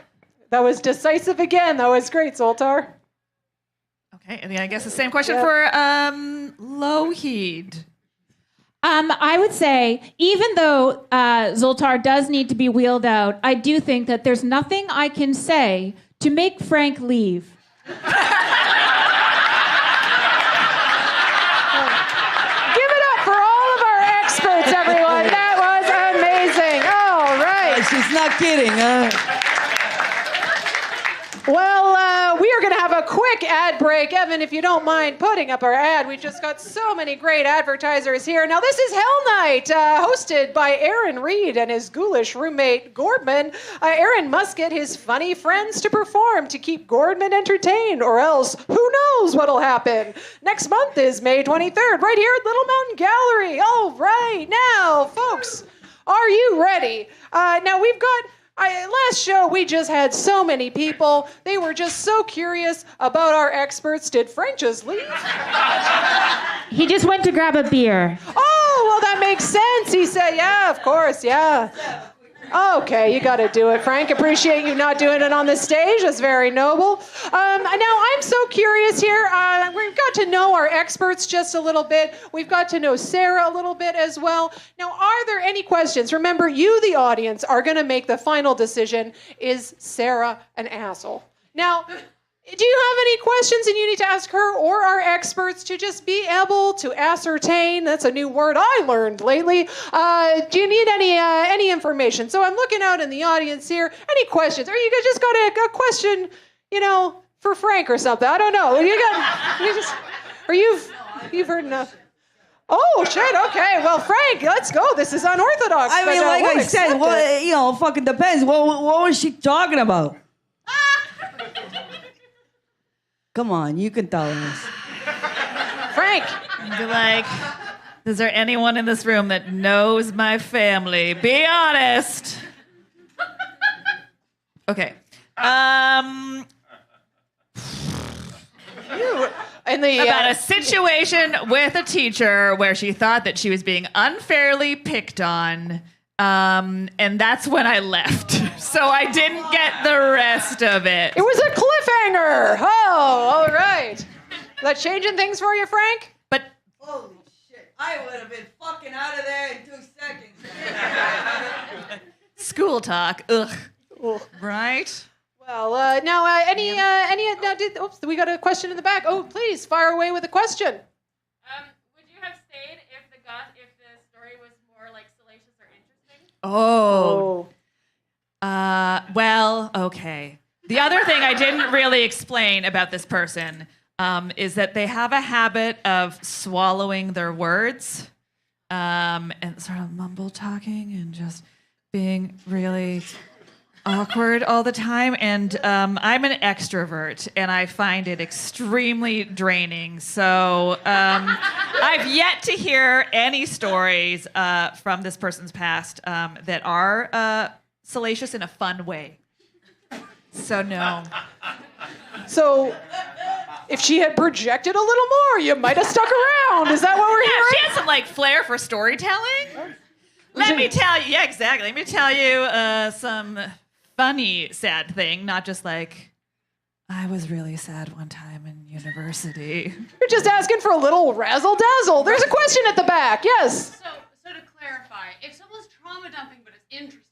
that was decisive again. That was great, Zoltar. Okay, and then I guess the same question Yep. for Lougheed. I would say, even though Zoltar does need to be wheeled out, I do think that there's nothing I can say to make Frank leave. Give it up for all of our experts, everyone. That was amazing. All right. She's not kidding, huh? Well, we are going to have a quick ad break. Evan, if you don't mind putting up our ad. We just got so many great advertisers here. Now, this is Hell Night, hosted by Aaron Reed and his ghoulish roommate, Gordman. Aaron must get his funny friends to perform to keep Gordman entertained, or else who knows what'll happen. Next month is May 23rd, right here at Little Mountain Gallery. All right, now, folks, are you ready? Now, we've got... last show, we just had so many people. They were just so curious about our experts. Did Frank just leave? He just went to grab a beer. Oh, well, that makes sense. He said, yeah, of course, yeah. Okay, you got to do it, Frank. Appreciate you not doing it on the stage. That's very noble. Now, I'm so curious here. We've got to know our experts just a little bit. We've got to know Sara a little bit as well. Now, are there any questions? Remember, you, the audience, are going to make the final decision. Is Sara an asshole? Now, do you have any questions and you need to ask her or our experts to just be able to ascertain? That's a new word I learned lately. Do you need any information? So I'm looking out in the audience here. Any questions? Or you just got a question, for Frank or something? I don't know. You've heard enough. Oh, shit, okay. Well, Frank, let's go. This is unorthodox. I mean, like I said, fucking depends. What was she talking about? Come on, you can tell us. Frank. Be like, is there anyone in this room that knows my family? Be honest. Okay. About a situation with a teacher where she thought that she was being unfairly picked on. And that's when I left. So I didn't get the rest of it. It was a cliffhanger. Oh, all right. Is that changing things for you, Frank? But Holy shit. I would have been fucking out of there in 2 seconds. school talk, ugh. Right? Well, now, we got a question in the back. Oh, please, fire away with a question. Would you have stayed if the story was more like salacious or interesting? Well, okay. The other thing I didn't really explain about this person is that they have a habit of swallowing their words and sort of mumble talking and just being really awkward all the time. And I'm an extrovert, and I find it extremely draining. So I've yet to hear any stories from this person's past that are salacious in a fun way. So no. So, if she had projected a little more, you might have stuck around. Is that what we're Yeah, hearing? she has some flair for storytelling. Let me tell you, yeah, exactly. Let me tell you some funny, sad thing, not just like, I was really sad one time in university. You're just asking for a little razzle-dazzle. There's a question at the back. Yes. So to clarify, if someone's trauma dumping but it's interesting,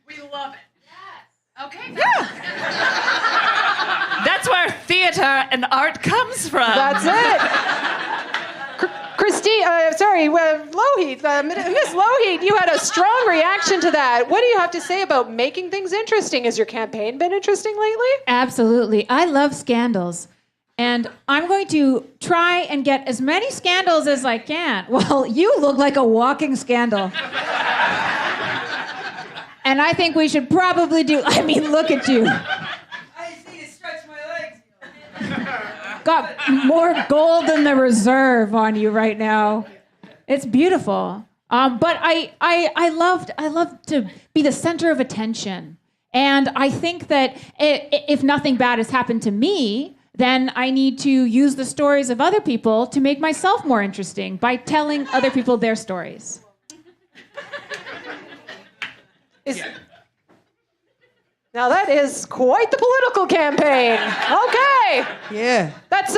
we love it. Yes. Okay. That's where theater and art comes from. That's it. Christine, Lougheed, Miss Lougheed, you had a strong reaction to that. What do you have to say about making things interesting? Has your campaign been interesting lately? Absolutely. I love scandals. And I'm going to try and get as many scandals as I can. Well, you look like a walking scandal. And I think we should probably look at you. I just need to stretch my legs. Got more gold than the reserve on you right now. It's beautiful. But I love to be the center of attention. And I think that if nothing bad has happened to me, then I need to use the stories of other people to make myself more interesting by telling other people their stories. Now that is quite the political campaign. Okay. Yeah. That's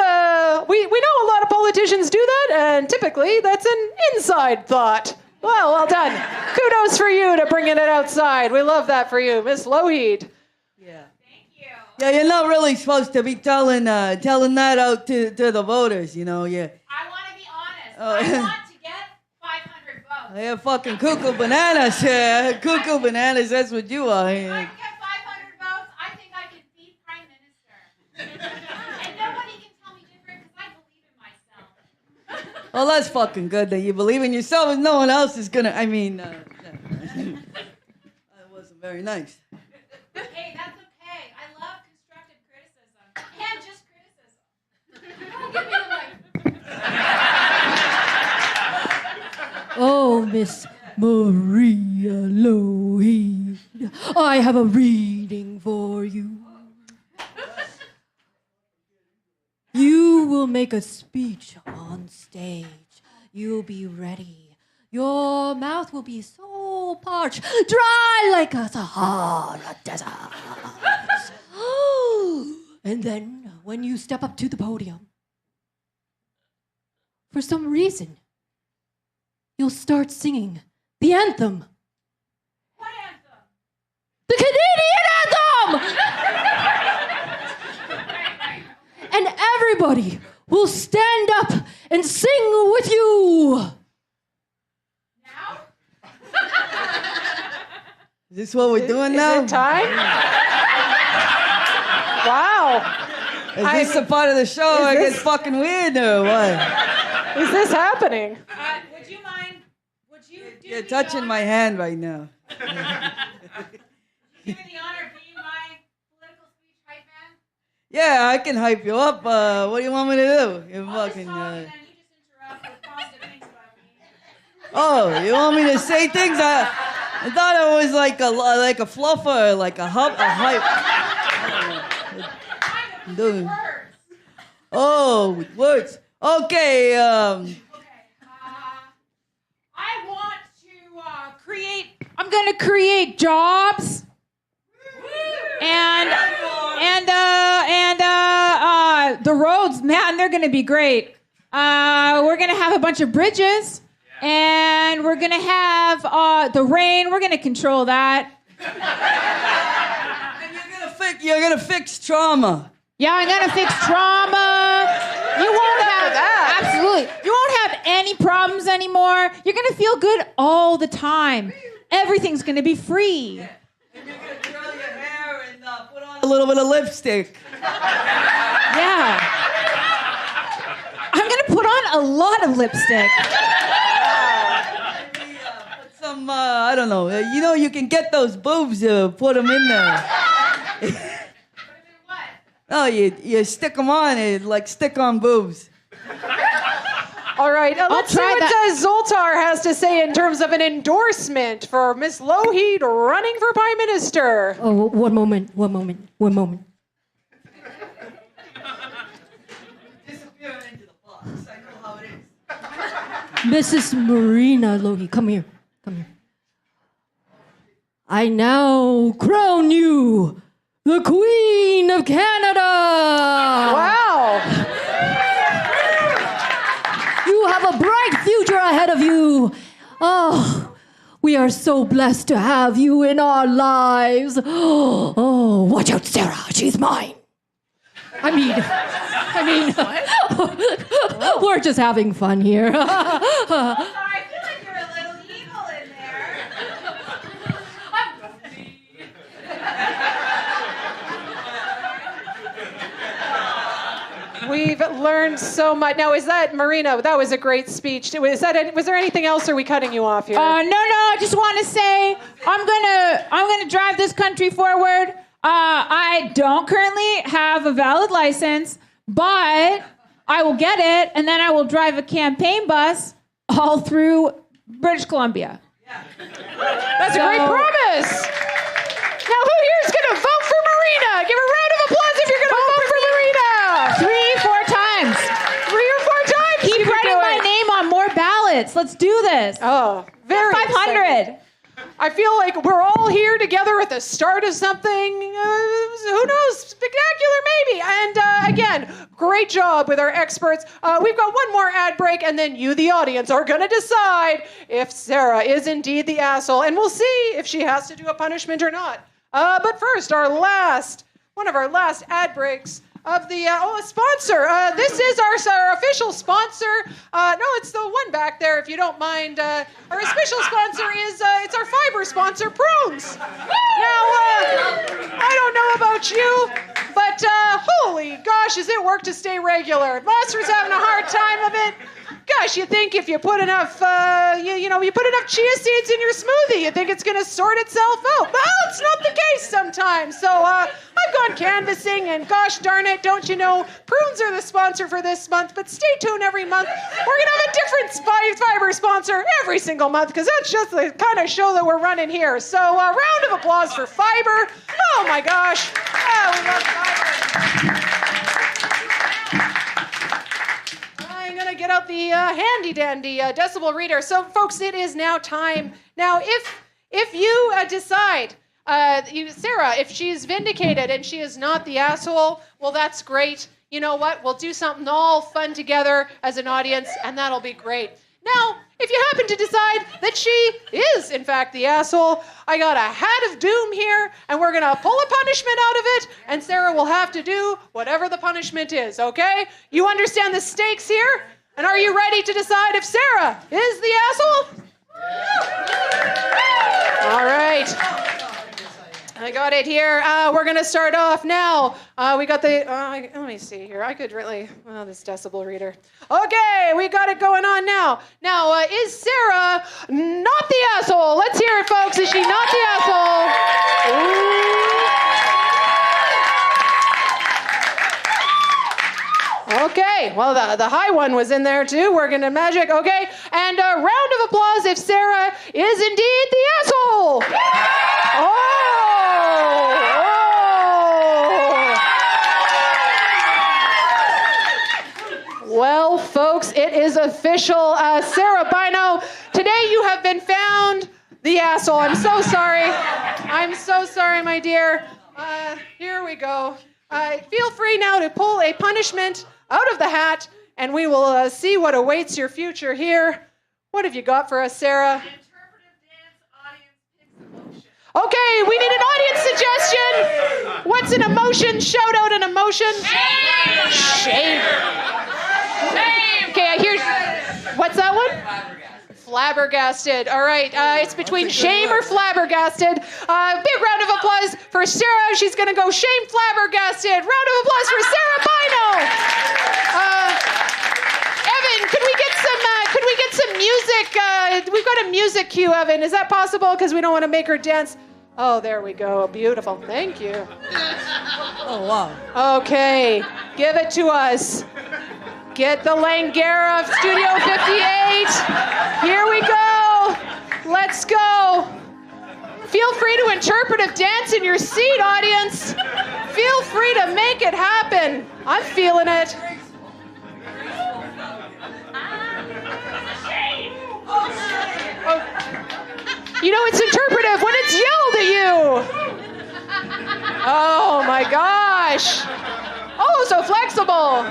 we know a lot of politicians do that, and typically that's an inside thought. Well done. Kudos for you to bringing it outside. We love that for you, Miss Lougheed. Yeah. Thank you. Yeah, you're not really supposed to be telling that out to the voters, you know. Yeah. I want to be honest. I want to get 500 votes. Yeah, fucking cuckoo bananas. Yeah, cuckoo bananas. That's what you are. If I can get 500 votes, I think I can be Prime Minister. And nobody can tell me different because I believe in myself. Well, that's fucking good that you believe in yourself and no one else is gonna. That wasn't very nice. Hey, that's okay. I love constructive criticism. And just criticism. Give me the mic. Oh, Miss Maria Lougheed, I have a reading for you. You will make a speech on stage. You'll be ready. Your mouth will be so parched, dry like a Sahara desert. And then, when you step up to the podium, for some reason, you'll start singing the anthem. What anthem? The Canadian anthem! And everybody will stand up and sing with you. Now? Is this what we're doing now? Is it time? Wow. Is this a part of the show? I get fucking weird or what? Is this happening? Would you mind? Would you do You're touching my hand right now. give me the honor of being my political speech hype man? Yeah, I can hype you up. What do you want me to do? You're I'll fucking. just talk and then you just interrupt with positive things about me. Oh, you want me to say things? I thought it was like a fluffer, like a hype. Dude. Words. Oh, with words. Okay. Okay. I want to create. I'm going to create jobs and the roads, man, they're going to be great. We're going to have a bunch of bridges, and we're going to have the rain. We're going to control that. And you're gonna fix trauma. Yeah, I'm going to fix trauma. You won't have that. Absolutely. You won't have any problems anymore. You're going to feel good all the time. Everything's going to be free. And you're gonna curl your hair and put on a little bit of lipstick. Yeah. I'm going to put on a lot of lipstick. Maybe put some, I don't know. You know, you can get those boobs, put them in there. Oh, you stick them on, like stick-on boobs. All right, let's see try what Zoltar has to say in terms of an endorsement for Miss Lougheed running for Prime Minister. Oh, one moment. Disappearing into the box. I know how it is. Mrs. Marina Lougheed, come here. Come here. I now crown you the Queen of Canada. Wow. You have a bright future ahead of you. Oh, we are so blessed to have you in our lives. Oh, watch out, Sara. She's mine. I mean, we're just having fun here. I feel like you're a little evil in there. We've learned so much. Now, is that Marina? That was a great speech. Was there anything else? Or are we cutting you off here? No. I just want to say I'm gonna drive this country forward. I don't currently have a valid license, but I will get it, and then I will drive a campaign bus all through British Columbia. That's a great promise. Now, who here is going to vote for Marina? Give a round of applause if you're going to vote for Marina. 3-4 times. 3 or 4 times. Keep you can writing do my it. name on more ballots. Let's do this. Oh, very 500. exciting. I feel like we're all here together at the start of something, who knows, spectacular maybe. And again, great job with our experts. We've got one more ad break, and then you, the audience, are going to decide if Sara is indeed the asshole. And we'll see if she has to do a punishment or not. But first, one of our last ad breaks of the sponsor. This is our official sponsor. No, it's the one back there, if you don't mind. Our official sponsor is it's our fiber sponsor, Prunes. Now, I don't know about you, but holy gosh, does it work to stay regular? Monster's having a hard time of it. Gosh, you think if you put enough, you put enough chia seeds in your smoothie, you think it's going to sort itself out. Well, it's not the case sometimes. So I've gone canvassing, and gosh darn it, don't you know, Prunes are the sponsor for this month, but stay tuned every month. We're going to have a different fiber sponsor every single month, because that's just the kind of show that we're running here. So round of applause for fiber. Oh my gosh. Oh, we love fiber. I'm going to get out the handy-dandy decibel reader. So, folks, it is now time. Now, if you decide, Sara, if she's vindicated and she is not the asshole, well, that's great. You know what? We'll do something all fun together as an audience, and that'll be great. Now, if you happen to decide that she is, in fact, the asshole, I got a hat of doom here, and we're going to pull a punishment out of it, and Sara will have to do whatever the punishment is, okay? You understand the stakes here? And are you ready to decide if Sara is the asshole? All right. I got it here. We're going to start off now. We got the, let me see here. I could really, this decibel reader. Okay, we got it going on now. Now, is Sara not the asshole? Let's hear it, folks. Is she not the asshole? Ooh. Okay, well, the high one was in there, too. We're going to magic. Okay, and a round of applause if Sara is indeed the asshole. Oh! Well, folks, it is official. Sara Bynoe, today you have been found the asshole. I'm so sorry. I'm so sorry, my dear. Here we go. Feel free now to pull a punishment out of the hat, and we will see what awaits your future here. What have you got for us, Sara? Okay, we need an audience suggestion. What's an emotion? Shout out an emotion. Shame. Okay, I hear. What's that one? Flabbergasted. All right, it's between shame or flabbergasted. Big round of applause for Sara. She's gonna go shame flabbergasted. Round of applause for Sara Bynoe. Evan, could we get some music? We've got a music cue, Evan. Is that possible? Because we don't want to make her dance. Oh, there we go. Beautiful. Thank you. Oh, wow. Okay, give it to us. Get the Langara of Studio 58. Here we go. Let's go. Feel free to interpretive dance in your seat, audience. Feel free to make it happen. I'm feeling it. Oh. You know it's interpretive when it's yelled at you. Oh my gosh. Oh, so flexible.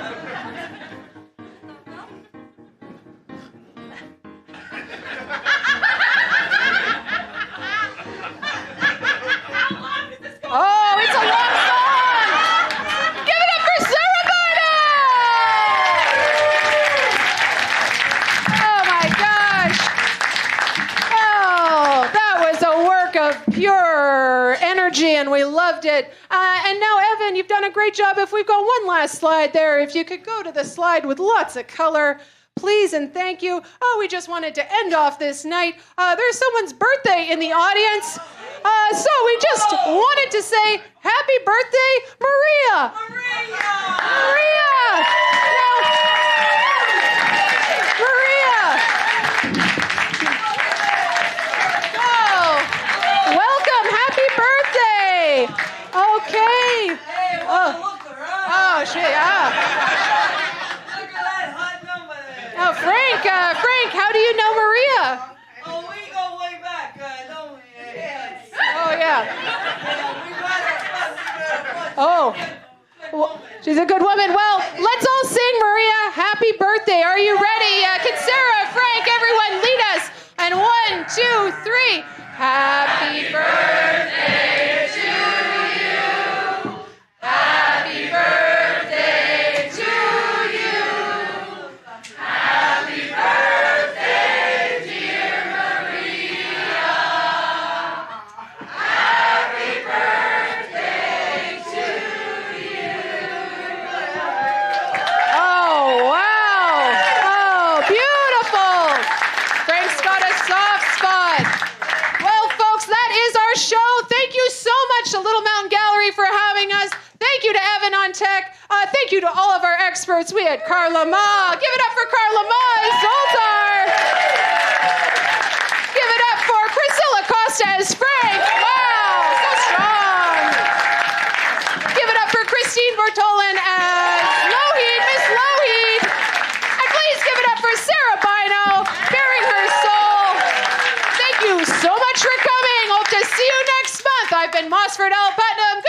Oh, it's a long song. Give it up for Sara Bynoe. Oh my gosh. Oh, that was a work of pure energy, and we loved it. And now, Evan, you've done a great job. If we've got one last slide there, if you could go to the slide with lots of color, please and thank you. Oh, we just wanted to end off this night. There's someone's birthday in the audience. So we just wanted to say happy birthday, Maria. Maria. Maria. Oh, welcome. Happy birthday. Okay. Oh, shit. Oh, Frank, how do you know Maria? Oh, we go way back, don't we? Yes. Oh, yeah. Oh, well, she's a good woman. Well, let's all sing, Maria, happy birthday. Are you ready? Can Sarah, Frank, everyone lead us? And 1, 2, 3. Happy birthday to you. Happy birthday to you. Happy birthday, dear Maria. Happy birthday to you. Oh, wow. Oh, beautiful. Frank's got a soft spot. Well, folks, that is our show. Thank you so much to Little Mountain Gallery for having us. Thank you to Evan on tech. Thank you to all of our experts. We had Carla Ma. Give it up for Carla Ma and Zoltar. Give it up for Priscilla Costa as Frank. Wow, so strong. Give it up for Christine Bortolin as Lougheed, Miss Lougheed. And please give it up for Sara Bynoe, bearing her soul. Thank you so much for coming. Hope to see you next month. I've been Mossford L. Putnam.